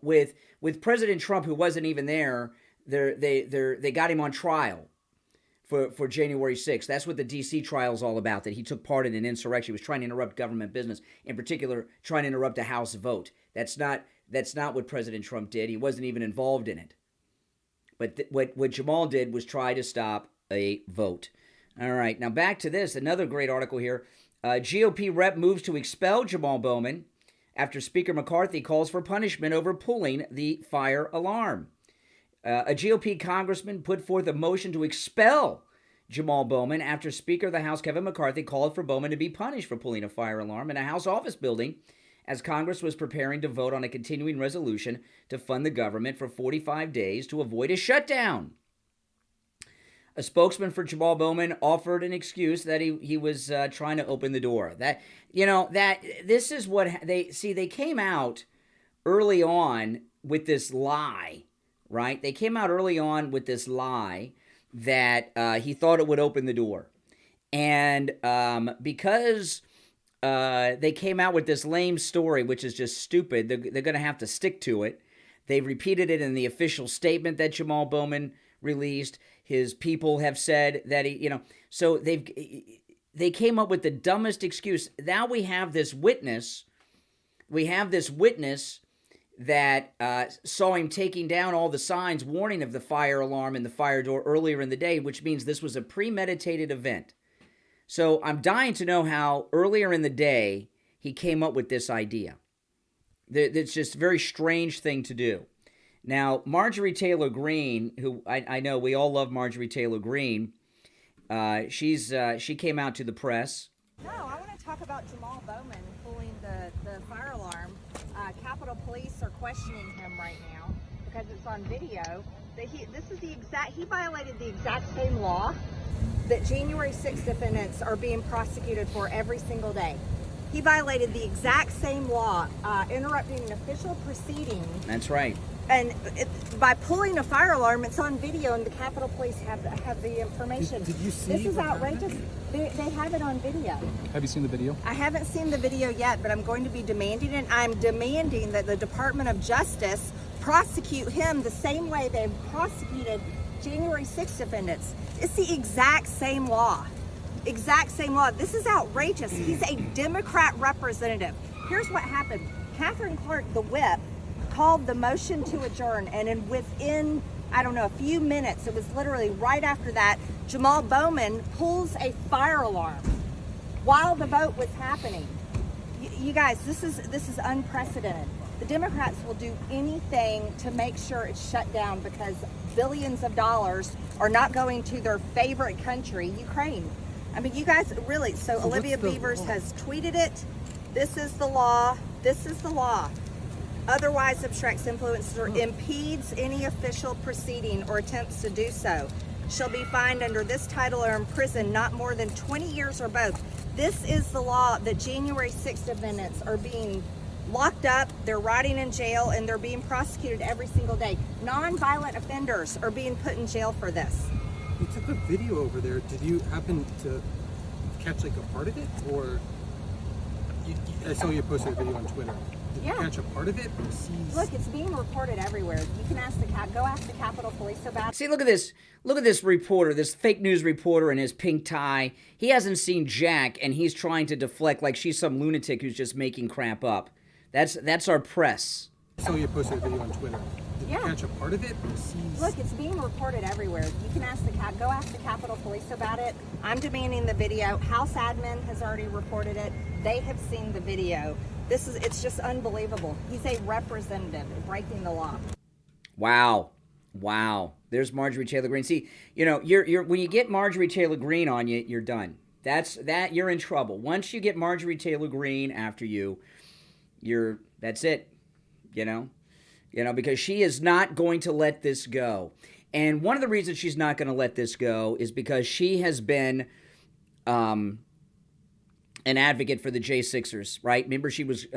with President Trump, who wasn't even there, they got him on trial for January 6th. That's what the D.C. trial is all about, that he took part in an insurrection. He was trying to interrupt government business, in particular, trying to interrupt a House vote. That's not what President Trump did. He wasn't even involved in it. But what Jamaal did was try to stop a vote. All right, now back to this. Another great article here. GOP rep moves to expel Jamaal Bowman after Speaker McCarthy calls for punishment over pulling the fire alarm. A GOP congressman put forth a motion to expel Jamaal Bowman after Speaker of the House Kevin McCarthy called for Bowman to be punished for pulling a fire alarm in a House office building as Congress was preparing to vote on a continuing resolution to fund the government for 45 days to avoid a shutdown. A spokesman for Jamaal Bowman offered an excuse that he was trying to open the door. This is what they came out early on with this lie. Right? They came out early on with this lie that he thought it would open the door. And because they came out with this lame story, which is just stupid, they're going to have to stick to it. They repeated it in the official statement that Jamaal Bowman released. His people have said that so they came up with the dumbest excuse. Now we have this witness. That saw him taking down all the signs warning of the fire alarm and the fire door earlier in the day, which means this was a premeditated event. So I'm dying to know how earlier in the day he came up with this idea. It's just a very strange thing to do. Now, Marjorie Taylor Greene, who I know we all love Marjorie Taylor Greene, she came out to the press. No, I want to talk about Jamaal Bowman pulling the fire alarm. Capitol Police are questioning him right now because it's on video. That he violated the exact same law that January 6th defendants are being prosecuted for every single day. He violated the exact same law, interrupting an official proceeding. That's right. And by pulling a fire alarm, it's on video, and the Capitol Police have the information. Did you see? This is outrageous. They have it on video. Have you seen the video? I haven't seen the video yet, but I'm going to be demanding it. I'm demanding that the Department of Justice prosecute him the same way they've prosecuted January 6th defendants. It's the exact same law. Exact same law. This is outrageous. He's a Democrat representative. Here's what happened. Catherine Clark, the whip, called the motion to adjourn, and within, a few minutes, it was literally right after that, Jamaal Bowman pulls a fire alarm while the vote was happening. You guys, this is unprecedented. The Democrats will do anything to make sure it's shut down because billions of dollars are not going to their favorite country, Ukraine. I mean, you guys really, so Olivia Beavers has tweeted it. This is the law. This is the law. Otherwise obstructs, influences, or impedes any official proceeding or attempts to do so shall be fined under this title or imprisoned not more than 20 years or both. This is the law that January 6th defendants are being locked up, they're rotting in jail, and they're being prosecuted every single day. Non-violent offenders are being put in jail for this. You took a video over there. Did you happen to catch like a part of it, or I saw you posted a video on Twitter? Did you catch a part of it? Or see... Look, it's being reported everywhere. You can ask go ask the Capitol Police about it. See, look at this. Look at this reporter, this fake news reporter in his pink tie. He hasn't seen Jack, and he's trying to deflect like she's some lunatic who's just making crap up. That's our press. I saw you posted a video on Twitter. Did you catch a part of it? Or see... Look, it's being reported everywhere. You can ask go ask the Capitol Police about it. I'm demanding the video. House admin has already reported it. They have seen the video. It's just unbelievable. He's a representative breaking the law. Wow. There's Marjorie Taylor Greene. See, you're when you get Marjorie Taylor Greene on you, you're done. You're in trouble. Once you get Marjorie Taylor Greene after you, that's it. Because she is not going to let this go. And one of the reasons she's not going to let this go is because she has been an advocate for the J6ers, right? Remember, she was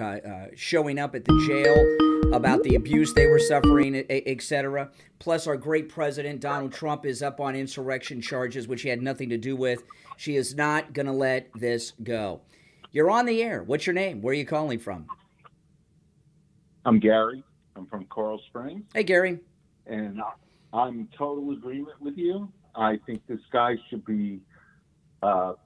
showing up at the jail about the abuse they were suffering, etc. Plus, our great president, Donald Trump, is up on insurrection charges, which he had nothing to do with. She is not going to let this go. You're on the air. What's your name? Where are you calling from? I'm Gary. I'm from Coral Springs. Hey, Gary. And I'm in total agreement with you. I think this guy should be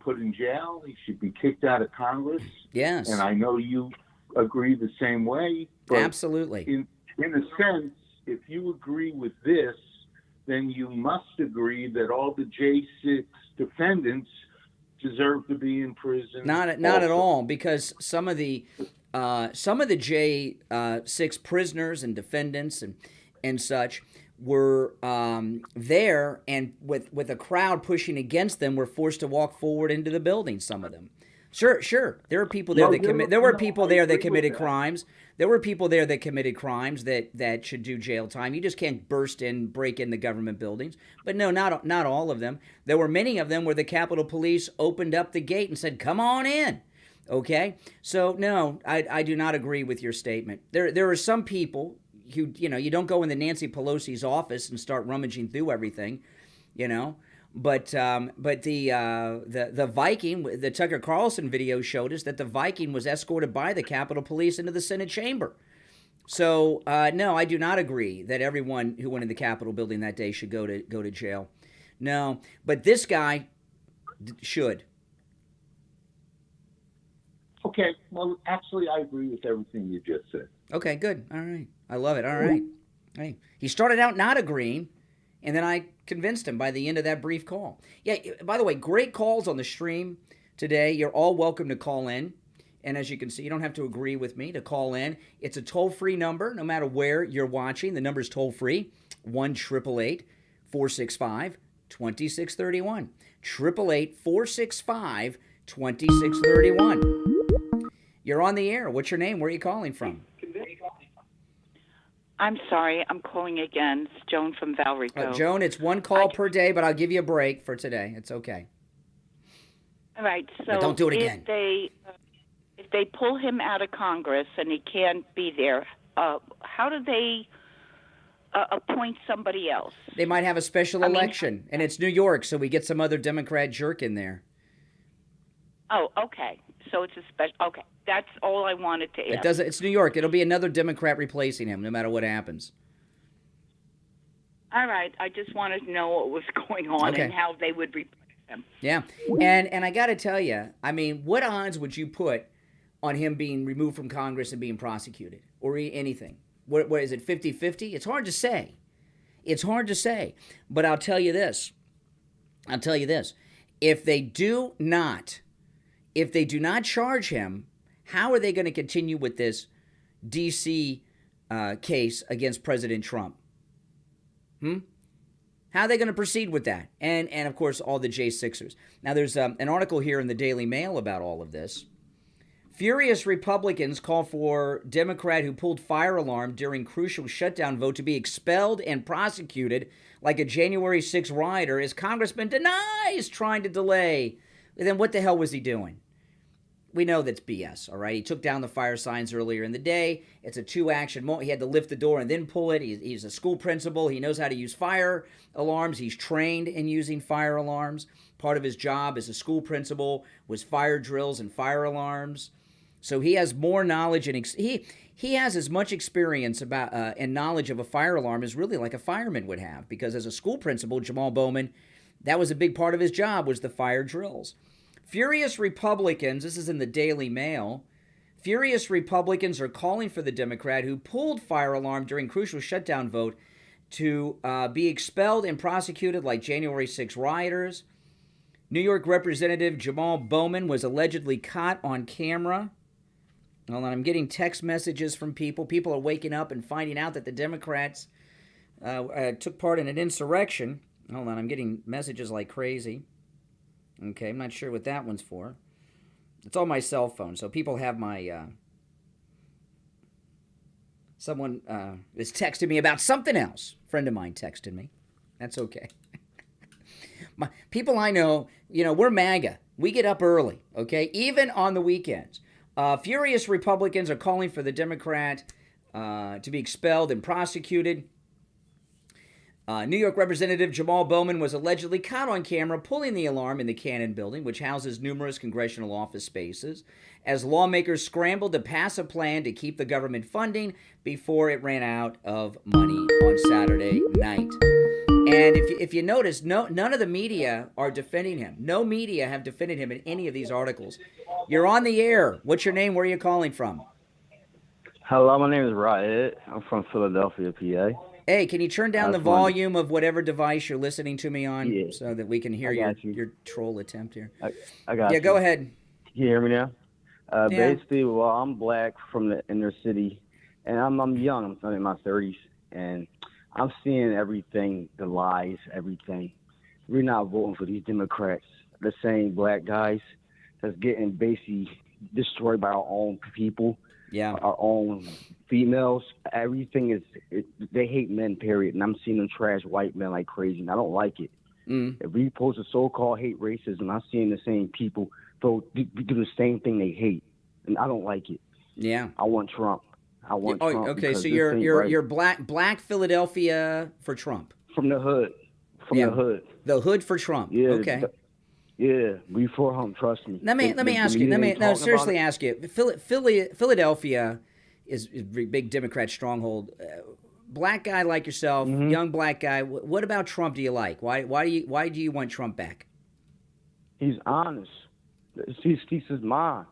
put in jail. He should be kicked out of Congress. Yes. And I know you agree the same way. But absolutely. In a sense, if you agree with this, then you must agree that all the J6 defendants deserve to be in prison. Not at all, because some of the J6 prisoners and defendants and such were there, and with a crowd pushing against them, were forced to walk forward into the building. Some of them, sure, there were people there that committed crimes. There were people there that committed crimes that should do jail time. You just can't break in the government buildings. But no, not all of them. There were many of them where the Capitol Police opened up the gate and said, "Come on in." Okay, so no, I do not agree with your statement. There are some people who, you don't go into Nancy Pelosi's office and start rummaging through everything, But the Viking, the Tucker Carlson video showed us that the Viking was escorted by the Capitol Police into the Senate chamber. So no, I do not agree that everyone who went in the Capitol building that day should go to jail. No, but this guy should. Okay, well, actually, I agree with everything you just said. Okay, good. All right. I love it. All right. Hey, he started out not agreeing, and then I convinced him by the end of that brief call. Yeah, by the way, great calls on the stream today. You're all welcome to call in. And as you can see, you don't have to agree with me to call in. It's a toll-free number, no matter where you're watching. The number's toll-free, 1-888-465-2631. 888-465-2631. You're on the air. What's your name? Where are you calling from? I'm sorry. I'm calling again. It's Joan from Valrico. Joan, it's one call per day, but I'll give you a break for today. It's okay. All right. So but don't do it again. If they pull him out of Congress and he can't be there, how do they appoint somebody else? They might have a special election, and it's New York, so we get some other Democrat jerk in there. Oh, okay. So it's a special. Okay, that's all I wanted to ask. It's New York. It'll be another Democrat replacing him, no matter what happens. All right. I just wanted to know what was going on and how they would replace him. Yeah, and I got to tell you, I mean, what odds would you put on him being removed from Congress and being prosecuted, or anything? What is it, 50-50? It's hard to say. It's hard to say. But I'll tell you this. If they do not charge him, how are they going to continue with this D.C. case against President Trump? How are they going to proceed with that? And of course, all the J6ers. Now, there's an article here in the Daily Mail about all of this. Furious Republicans call for Democrat who pulled fire alarm during crucial shutdown vote to be expelled and prosecuted like a January 6 rioter as Congressman denies trying to delay. Then what the hell was he doing? We know that's BS, all right? He took down the fire signs earlier in the day. It's a two-action moment. He had to lift the door and then pull it. He's a school principal. He knows how to use fire alarms. He's trained in using fire alarms. Part of his job as a school principal was fire drills and fire alarms. So he has more knowledge, and he has as much experience about and knowledge of a fire alarm as really like a fireman would have, because as a school principal, Jamaal Bowman, that was a big part of his job, was the fire drills. Furious Republicans, this is in the Daily Mail, furious Republicans are calling for the Democrat who pulled fire alarm during crucial shutdown vote to be expelled and prosecuted like January 6 rioters. New York Representative Jamaal Bowman was allegedly caught on camera. Hold on, I'm getting text messages from people. People are waking up and finding out that the Democrats took part in an insurrection. Hold on, I'm getting messages like crazy. Okay, I'm not sure what that one's for. It's on my cell phone, so people have my... Someone is texting me about something else. A friend of mine texted me. That's okay. People I know, we're MAGA. We get up early, okay? Even on the weekends. Furious Republicans are calling for the Democrat to be expelled and prosecuted. New York Representative Jamaal Bowman was allegedly caught on camera pulling the alarm in the Cannon building, which houses numerous congressional office spaces, as lawmakers scrambled to pass a plan to keep the government funding before it ran out of money on Saturday night. And if you notice, none of the media are defending him. No media have defended him in any of these articles. You're on the air. What's your name? Where are you calling from? Hello, my name is Riot. I'm from Philadelphia, PA. Hey, can you turn down the volume of whatever device you're listening to me on so that we can hear your troll attempt here? I got you. Yeah, go ahead. Can you hear me now? Basically, well, I'm black from the inner city, and I'm young. I'm in my 30s, and I'm seeing everything, the lies, everything. We're not voting for these Democrats, the same black guys that's getting basically destroyed by our own people. Yeah, our own females. Everything is they hate men, period. And I'm seeing them trash white men like crazy, and I don't like it. If we post a so-called hate racism, I'm seeing the same people do the same thing they hate, and I don't like it. Yeah, I want Trump. I want Trump. Okay, so you're black Philadelphia for Trump. From the hood. The hood. The hood for Trump. Yeah. Okay. Yeah, we for him. Trust me. Let me ask you. Seriously ask you. Philadelphia is a big Democrat stronghold. Black guy like yourself, young black guy. What about Trump? Do you like? Why do you want Trump back? He's honest. He speaks his mind.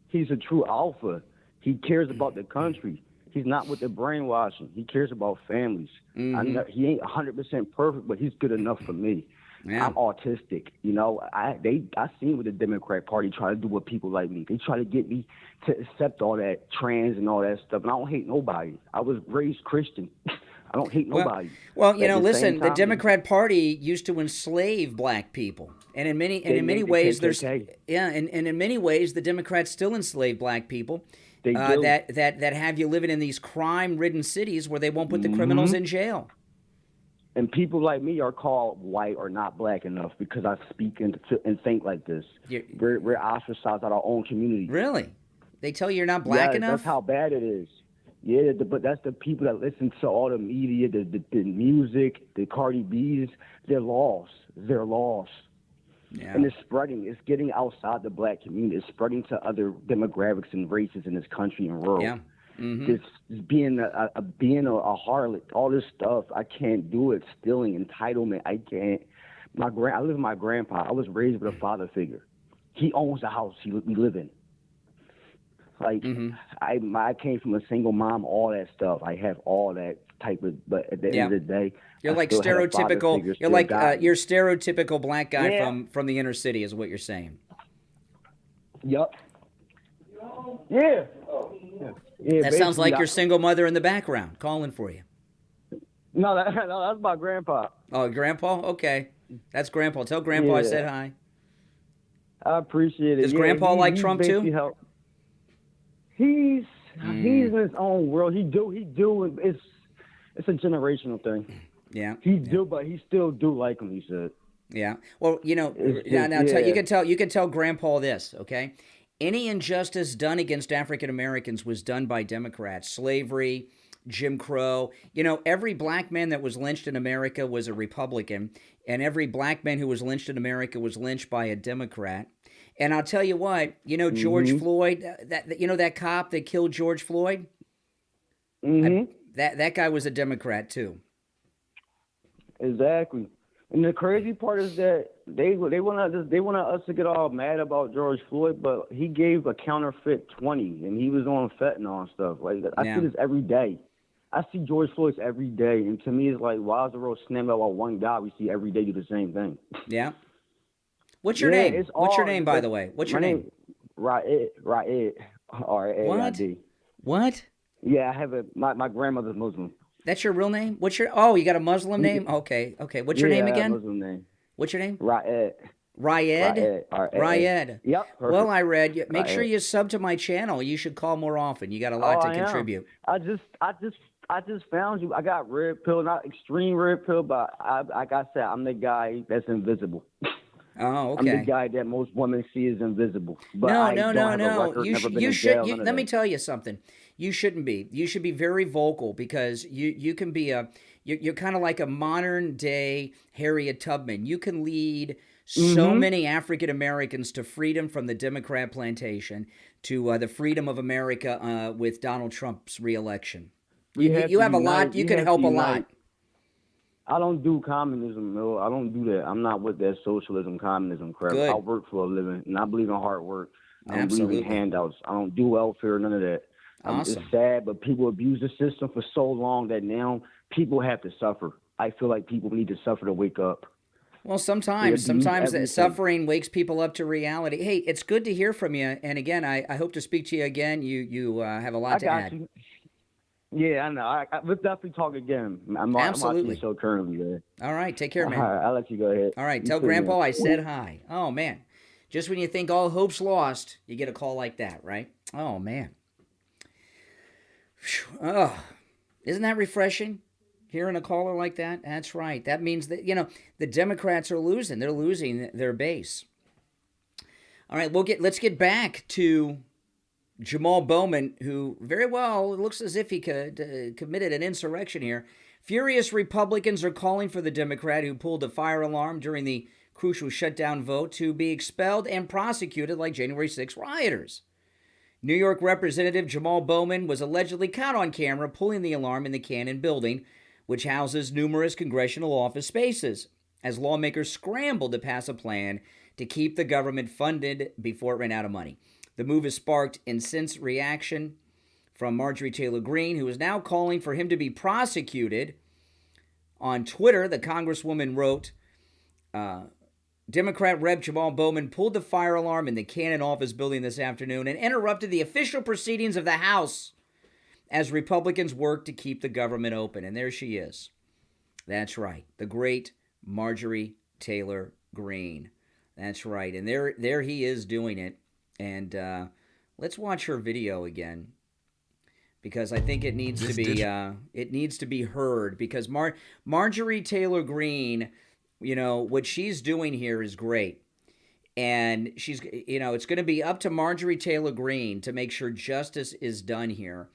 He's a true alpha. He cares about the country. He's not with the brainwashing. He cares about families. He ain't 100% perfect, but he's good enough for me. Yeah. I'm autistic, I seen what the Democrat Party try to do with people like me. They try to get me to accept all that trans and all that stuff, and I don't hate nobody. I was raised Christian. I don't hate nobody. Well, listen, the Democrat Party used to enslave black people, and in many ways, in many ways, the Democrats still enslave black people. They do. That have you living in these crime-ridden cities where they won't put the criminals in jail. And people like me are called white or not black enough because I speak and think like this. We're ostracized out of our own community. Really? They tell you you're not black enough? That's how bad it is. Yeah, but that's the people that listen to all the media, the music, the Cardi B's. They're lost. Yeah. And it's spreading. It's getting outside the black community. It's spreading to other demographics and races in this country and world. Yeah. This being a harlot, all this stuff, I can't do it. Stealing, entitlement, I can't. I live with my grandpa. I was raised with a father figure. He owns the house we live in. Like I came from a single mom, all that stuff. I have all that type of. But at the end of the day, you're like stereotypical. You're like you're stereotypical black guy from the inner city, is what you're saying. Yup. Yeah. That sounds like your single mother in the background calling for you. No, that's my grandpa. Oh, grandpa? Okay. That's grandpa. Tell grandpa I said hi. I appreciate it. Does grandpa like Trump too? He's in his own world. He do. It's a generational thing. Yeah. But he still do like him, he said. Yeah. Well, you can tell grandpa this, okay? Any injustice done against African Americans was done by Democrats. Slavery, Jim Crow. Every black man that was lynched in America was a Republican, and every black man who was lynched in America was lynched by a Democrat. And I'll tell you what, George Floyd, that cop that killed George Floyd, that guy was a Democrat too. Exactly. And the crazy part is that they want us to get all mad about George Floyd, but he gave a counterfeit 20, and he was on fentanyl and stuff like that. I see this every day. I see George Floyd's every day, and to me, it's like, why is the road snapping about one guy we see every day do the same thing? Yeah. What's your name? What's your name, by the way? What's your name? Raed. R-A-I-D. What? Yeah, I have my grandmother's Muslim. That's your real name? You got a Muslim name? Okay. What's your name again? Muslim name. What's your name? Raed. Ryed? Ryed. Yep. Perfect. Well, I read. Make sure Ryed. you sub to my channel. You should call more often. You got a lot to contribute. I just found you. I got red pill, not extreme red pill, but like I said, I'm the guy that's invisible. Oh, okay. I'm the guy that most women see as invisible. But No. You should. Let me tell you something. You shouldn't be. You should be very vocal because you can be you're kind of like a modern day Harriet Tubman. You can lead so many African Americans to freedom from the Democrat plantation to the freedom of America with Donald Trump's reelection. You have a lot. You can help a lot. I don't do communism, no. I don't do that. I'm not with that socialism, communism crap. Good. I work for a living, and I believe in hard work. I don't Absolutely. believe in handouts. I don't do welfare, none of that. Awesome. It's sad, but people abuse the system for so long that now people have to suffer. I feel like people need to suffer to wake up. Well, sometimes that suffering wakes people up to reality. Hey, it's good to hear from you. And again, I hope to speak to you again. You have a lot to add. You. Yeah, I know. We'll definitely talk again. I'm watching the show currently. Man. All right, take care, man. All right, I'll let you go ahead. All right, tell Grandpa I said hi. Oh, man. Just when you think all hope's lost, you get a call like that, right? Oh, man. Oh, isn't that refreshing? Hearing a caller like that? That's right. That means that, the Democrats are losing. They're losing their base. All right, let's get back to Jamaal Bowman, who very well, it looks as if he committed an insurrection here. Furious Republicans are calling for the Democrat who pulled a fire alarm during the crucial shutdown vote to be expelled and prosecuted like January 6 rioters. New York Representative Jamaal Bowman was allegedly caught on camera pulling the alarm in the Cannon building, which houses numerous congressional office spaces, as lawmakers scrambled to pass a plan to keep the government funded before it ran out of money. The move has sparked incensed reaction from Marjorie Taylor Greene, who is now calling for him to be prosecuted. On Twitter, the Congresswoman wrote, Democrat Rep. Jamaal Bowman pulled the fire alarm in the Cannon office building this afternoon and interrupted the official proceedings of the House as Republicans work to keep the government open. And there she is. That's right. The great Marjorie Taylor Greene. That's right. And there he is doing it. And let's watch her video again, because I think it needs to be heard. Because Marjorie Taylor Greene, what she's doing here is great, and she's it's going to be up to Marjorie Taylor Greene to make sure justice is done here.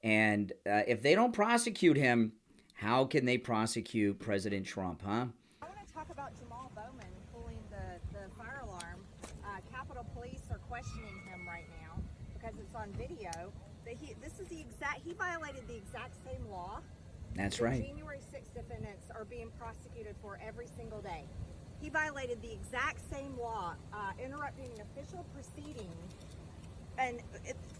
And if they don't prosecute him, how can they prosecute President Trump? Huh? I want to talk about Jamaal Bowman pulling the fire alarm. Capitol Police are questioning him right now because it's on video. That he violated the exact same law. That's right. January 6th defendants are being prosecuted for every single day. He violated the exact same law, interrupting an official proceeding, and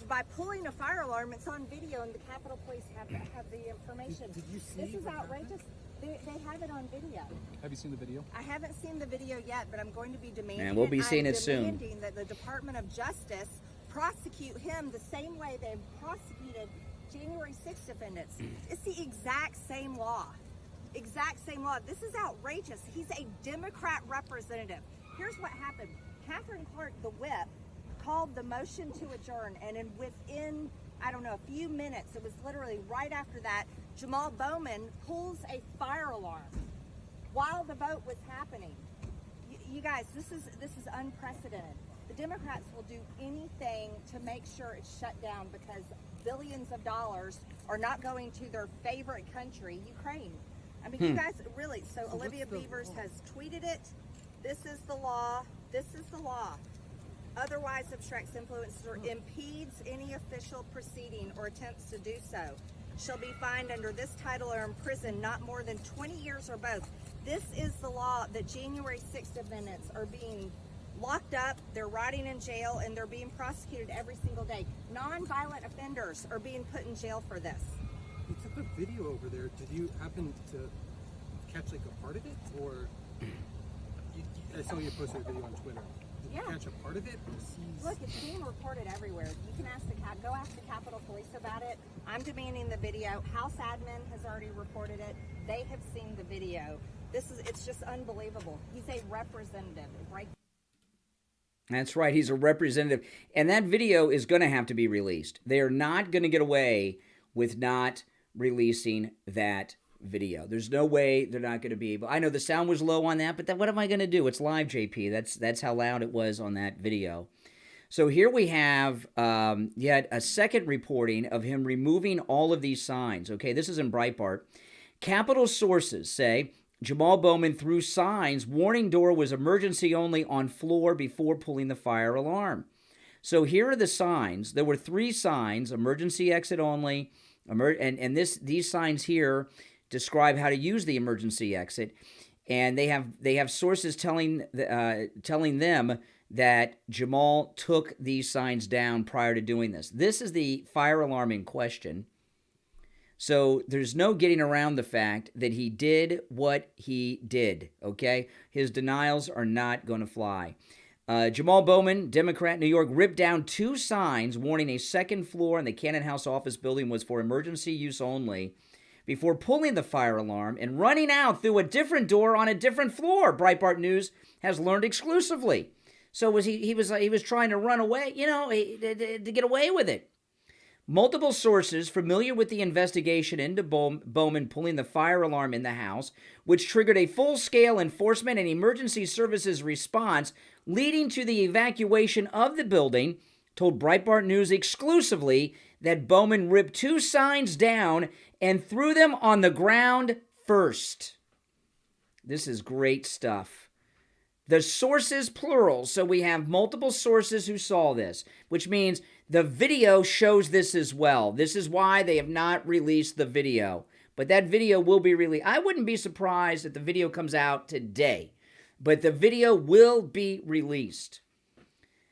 by pulling a fire alarm. It's on video, and the Capitol Police have the information. Did you see? This is outrageous. They have it on video. Have you seen the video? I haven't seen the video yet, but I'm going to be demanding. And we'll be seeing it soon. Demanding that the Department of Justice prosecute him the same way they prosecuted January 6th defendants. It's the exact same law. Exact same law. This is outrageous. He's a Democrat representative. Here's what happened. Catherine Clark, the whip, called the motion to adjourn, and within, a few minutes, it was literally right after that, Jamaal Bowman pulls a fire alarm while the vote was happening. You guys, this is unprecedented. The Democrats will do anything to make sure it's shut down because billions of dollars are not going to their favorite country, Ukraine. I mean, you guys, really, so Olivia Beavers has tweeted it. This is the law. This is the law. Otherwise obstructs, influences, or impedes any official proceeding or attempts to do so shall be fined under this title or imprisoned not more than 20 years or both. This is the law that January 6th defendants are being locked up, they're rotting in jail, and they're being prosecuted every single day. Non-violent offenders are being put in jail for this. You took a video over there. Did you happen to catch a part of it, or I saw you posted a video on Twitter? Did you catch a part of it? Look, it's being reported everywhere. You can go ask the Capitol Police about it. I'm demanding the video. House admin has already reported it. They have seen the video. It's just unbelievable. He's a representative, right? That's right. He's a representative. And that video is going to have to be released. They are not going to get away with not releasing that video. There's no way they're not going to be able. I know the sound was low on that, but what am I going to do? It's live, JP. That's how loud it was on that video. So here we have yet a second reporting of him removing all of these signs. Okay, this is in Breitbart. Capitol sources say Jamaal Bowman threw signs warning door was emergency only on floor before pulling the fire alarm. So here are the signs. There were 3 signs: emergency exit only, and these signs here describe how to use the emergency exit, and they have sources telling them that Jamaal took these signs down prior to doing this. This is the fire alarm in question. So there's no getting around the fact that he did what he did, okay? His denials are not going to fly. Jamaal Bowman, Democrat, New York, ripped down 2 signs warning a second floor in the Cannon House office building was for emergency use only before pulling the fire alarm and running out through a different door on a different floor, Breitbart News has learned exclusively. So he was trying to run away, to get away with it. Multiple sources familiar with the investigation into Bowman pulling the fire alarm in the house, which triggered a full-scale enforcement and emergency services response, leading to the evacuation of the building, told Breitbart News exclusively that Bowman ripped 2 signs down and threw them on the ground first. This is great stuff. The sources, plural, so we have multiple sources who saw this, which means the video shows this as well. This is why they have not released the video. But that video will be released. I wouldn't be surprised if the video comes out today. But the video will be released.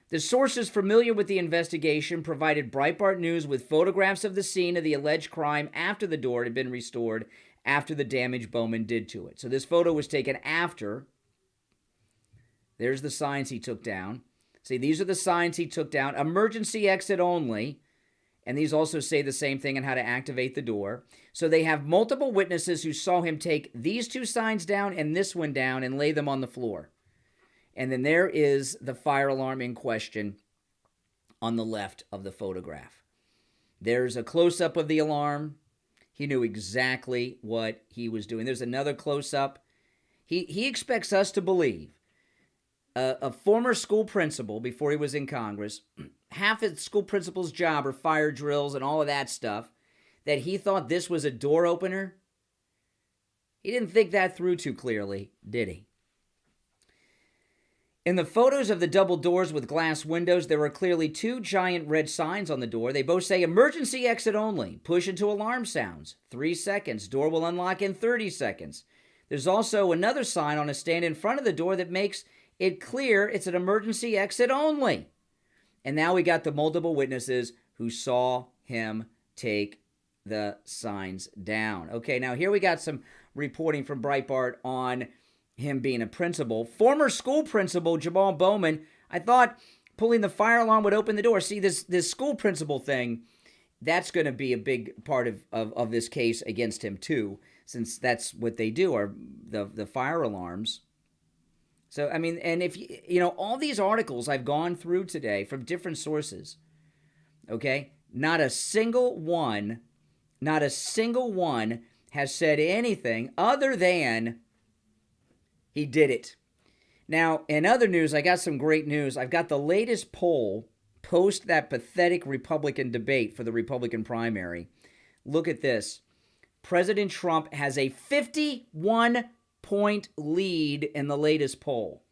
The sources familiar with the investigation provided Breitbart News with photographs of the scene of the alleged crime after the door had been restored, after the damage Bowman did to it. So this photo was taken after. There's the signs he took down. See, these are the signs he took down. Emergency exit only. And these also say the same thing on how to activate the door. So they have multiple witnesses who saw him take these 2 signs down and this one down and lay them on the floor. And then there is the fire alarm in question on the left of the photograph. There's a close-up of the alarm. He knew exactly what he was doing. There's another close-up. He expects us to believe a former school principal before he was in Congress, half of the school principal's job are fire drills and all of that stuff, that he thought this was a door opener. He didn't think that through too clearly, did he? In the photos of the double doors with glass windows, there are clearly 2 giant red signs on the door. They both say emergency exit only. Push into alarm sounds. 3 seconds. Door will unlock in 30 seconds. There's also another sign on a stand in front of the door that makes it clear it's an emergency exit only. And now we got the multiple witnesses who saw him take the signs down. Okay, now here we got some reporting from Breitbart on him being a principal. Former school principal Jamaal Bowman, I thought pulling the fire alarm would open the door. See, this school principal thing, that's going to be a big part of this case against him too, since that's what they do, are the fire alarms. So, I mean, and if, all these articles I've gone through today from different sources, okay, not a single one has said anything other than he did it. Now, in other news, I got some great news. I've got the latest poll post that pathetic Republican debate for the Republican primary. Look at this. President Trump has a 51-point lead in the latest poll.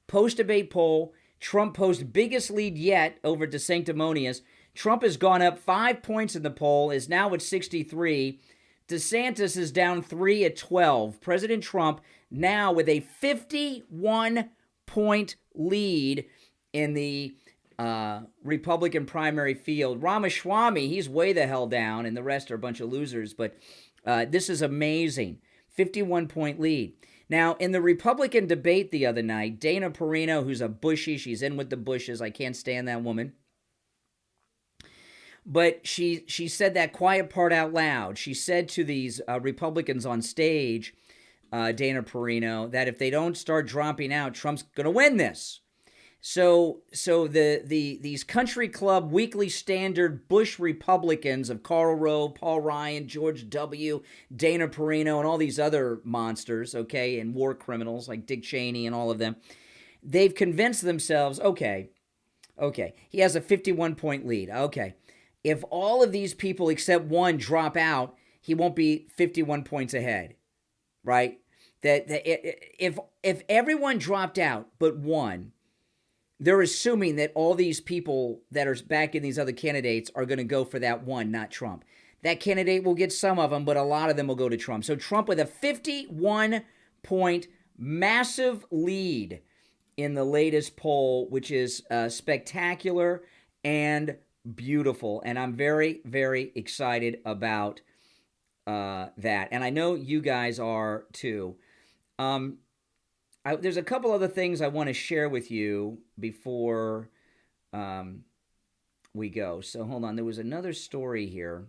Post-debate poll, Trump posts biggest lead yet over DeSanctimonious. Trump has gone up 5 points in the poll, is now at 63. DeSantis is down 3 at 12. President Trump now with a 51-point lead in the Republican primary field. Ramaswamy, he's way the hell down, and the rest are a bunch of losers, but this is amazing. 51-point lead. Now, in the Republican debate the other night, Dana Perino, who's a Bushy, she's in with the Bushes. I can't stand that woman. But she said that quiet part out loud. She said to these Republicans on stage, Dana Perino, that if they don't start dropping out, Trump's going to win this. So these country club weekly standard Bush Republicans of Karl Rove, Paul Ryan, George W., Dana Perino, and all these other monsters, okay, and war criminals like Dick Cheney and all of them, they've convinced themselves, okay, he has a 51-point lead. Okay, if all of these people except one drop out, he won't be 51 points ahead, right? If everyone dropped out but one, they're assuming that all these people that are backing these other candidates are going to go for that one, not Trump. That candidate will get some of them, but a lot of them will go to Trump. So Trump with a 51-point massive lead in the latest poll, which is spectacular and beautiful. And I'm very, very excited about that. And I know you guys are too. There's a couple other things I want to share with you before we go. So hold on. There was another story here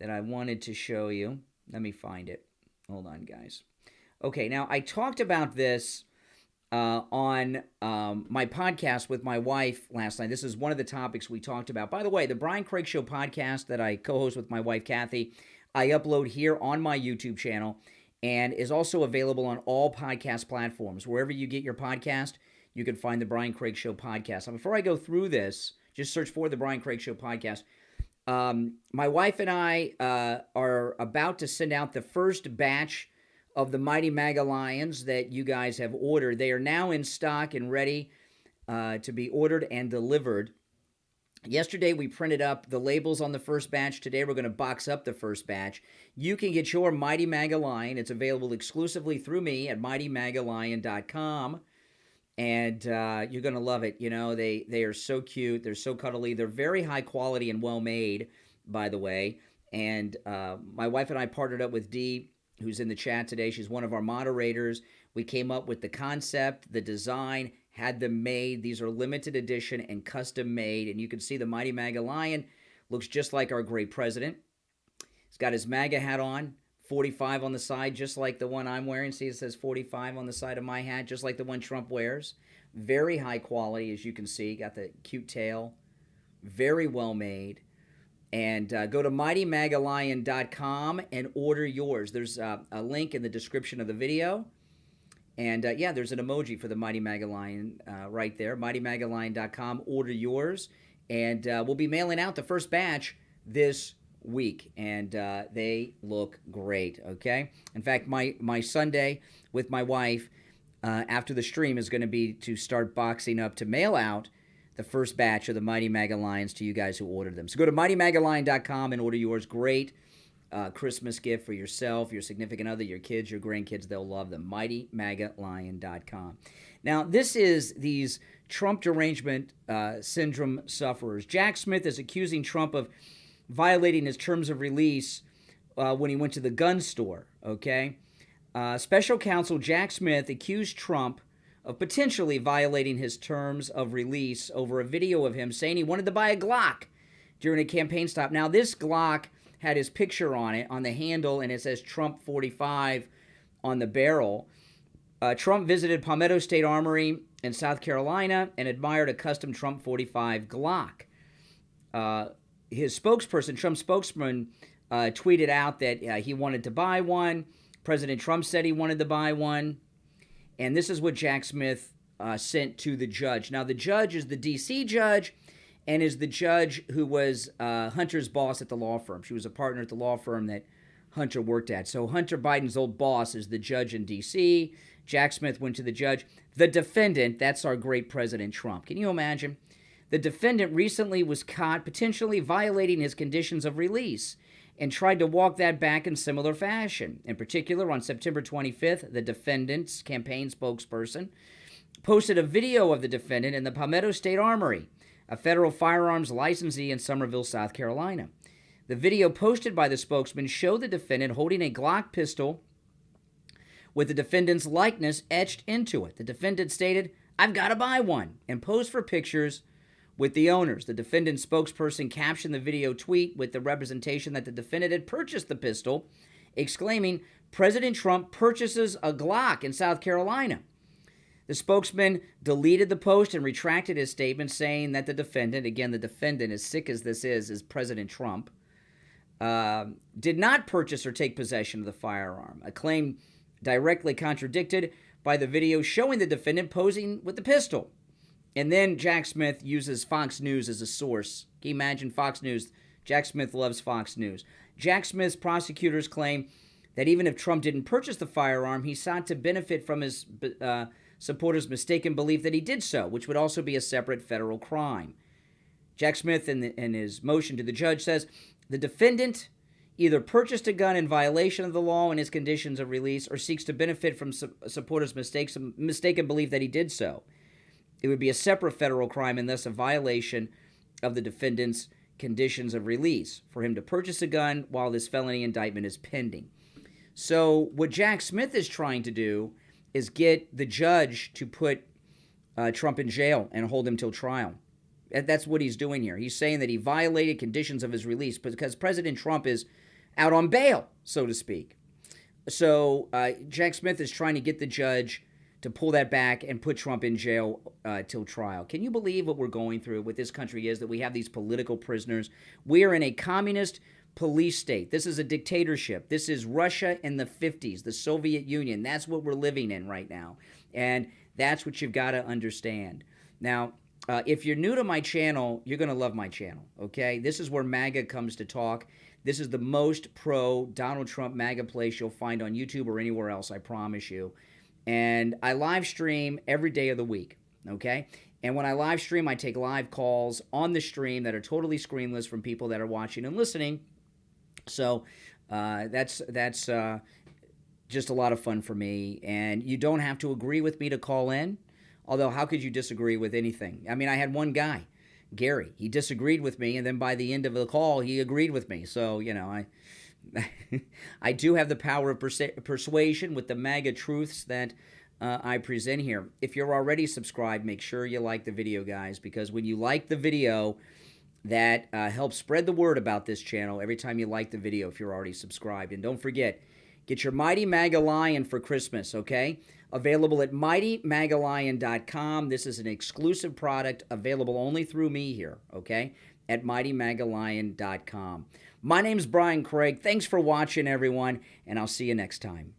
that I wanted to show you. Let me find it. Hold on, guys. Okay, now I talked about this on my podcast with my wife last night. This is one of the topics we talked about. By the way, the Brian Craig Show podcast that I co-host with my wife, Kathy, I upload here on my YouTube channel and is also available on all podcast platforms. Wherever you get your podcast, you can find the Brian Craig Show podcast. Now, before I go through this, just search for the Brian Craig Show podcast. My wife and I are about to send out the first batch of the Mighty MAGA Lions that you guys have ordered. They are now in stock and ready to be ordered and delivered. Yesterday, we printed up the labels on the first batch. Today, we're going to box up the first batch. You can get your Mighty MAGA Lion. It's available exclusively through me at MightyMAGALion.com. And you're going to love it. You know, they are so cute. They're so cuddly. They're very high quality and well made, by the way. And my wife and I partnered up with Dee, who's in the chat today. She's one of our moderators. We came up with the concept, the design, had them made. These are limited edition and custom made. And you can see the Mighty MAGA Lion looks just like our great president. He's got his MAGA hat on, 45 on the side, just like the one I'm wearing. See, it says 45 on the side of my hat, just like the one Trump wears. Very high quality, as you can see. Got the cute tail. Very well made. And go to MightyMAGALion.com and order yours. There's a link in the description of the video. And, yeah, there's an emoji for the Mighty MAGA Lion right there. MightyMAGALion.com. Order yours. And we'll be mailing out the first batch this week. And they look great, okay? In fact, my Sunday with my wife after the stream is going to be to start boxing up to mail out the first batch of the Mighty MAGA Lions to you guys who ordered them. So go to MightyMAGALion.com and order yours. Great Christmas gift for yourself, your significant other, your kids, your grandkids. They'll love them. MightyMAGALion.com. Now, this is these Trump derangement syndrome sufferers. Jack Smith is accusing Trump of violating his terms of release when he went to the gun store, okay? Special counsel Jack Smith accused Trump of potentially violating his terms of release over a video of him saying he wanted to buy a Glock during a campaign stop. Now, this Glock had his picture on it, on the handle, and it says Trump 45 on the barrel. Trump visited Palmetto State Armory in South Carolina and admired a custom Trump 45 Glock. His spokesperson, Trump's spokesman, tweeted out that he wanted to buy one. President Trump said he wanted to buy one. And this is what Jack Smith sent to the judge. Now, the judge is the D.C. judge and is the judge who was Hunter's boss at the law firm. She was a partner at the law firm that Hunter worked at. So Hunter Biden's old boss is the judge in D.C. Jack Smith went to the judge. The defendant, that's our great President Trump. Can you imagine? The defendant recently was caught potentially violating his conditions of release and tried to walk that back in similar fashion. In particular, on September 25th, the defendant's campaign spokesperson posted a video of the defendant in the Palmetto State Armory, a federal firearms licensee in Summerville, South Carolina. The video posted by the spokesman showed the defendant holding a Glock pistol with the defendant's likeness etched into it. The defendant stated, "I've got to buy one," and posed for pictures with the owners. The defendant's spokesperson captioned the video tweet with the representation that the defendant had purchased the pistol, exclaiming, "President Trump purchases a Glock in South Carolina." The spokesman deleted the post and retracted his statement, saying that the defendant, again, the defendant, as sick as this is President Trump, did not purchase or take possession of the firearm, a claim directly contradicted by the video showing the defendant posing with the pistol. And then Jack Smith uses Fox News as a source. Can you imagine Fox News? Jack Smith loves Fox News. Jack Smith's prosecutors claim that even if Trump didn't purchase the firearm, he sought to benefit from his supporters' mistaken belief that he did so, which would also be a separate federal crime. Jack Smith, in his motion to the judge, says the defendant either purchased a gun in violation of the law and its conditions of release, or seeks to benefit from supporters' mistaken belief that he did so. It would be a separate federal crime and thus a violation of the defendant's conditions of release for him to purchase a gun while this felony indictment is pending. So what Jack Smith is trying to do is get the judge to put Trump in jail and hold him till trial. That's what he's doing here. He's saying that he violated conditions of his release because President Trump is out on bail, so to speak. So Jack Smith is trying to get the judge to pull that back and put Trump in jail till trial. Can you believe what we're going through, what this country is, that we have these political prisoners? We are in a communist police state. This is a dictatorship. This is Russia in the 50s, the Soviet Union. That's what we're living in right now. And that's what you've got to understand. Now, if you're new to my channel, you're going to love my channel, okay? This is where MAGA comes to talk. This is the most pro-Donald Trump MAGA place you'll find on YouTube or anywhere else, I promise you. And I live stream every day of the week, okay? And when I live stream, I take live calls on the stream that are totally screenless from people that are watching and listening. So that's just a lot of fun for me. And you don't have to agree with me to call in. Although, how could you disagree with anything? I mean, I had one guy, Gary. He disagreed with me, and then by the end of the call, he agreed with me. So, you know, I do have the power of persuasion with the MAGA truths that I present here. If you're already subscribed, make sure you like the video, guys, because when you like the video, that helps spread the word about this channel every time you like the video if you're already subscribed. And don't forget, get your Mighty MAGA Lion for Christmas, okay? Available at MightyMAGALion.com. This is an exclusive product available only through me here, okay? At MightyMAGALion.com. My name's Brian Craig. Thanks for watching, everyone, and I'll see you next time.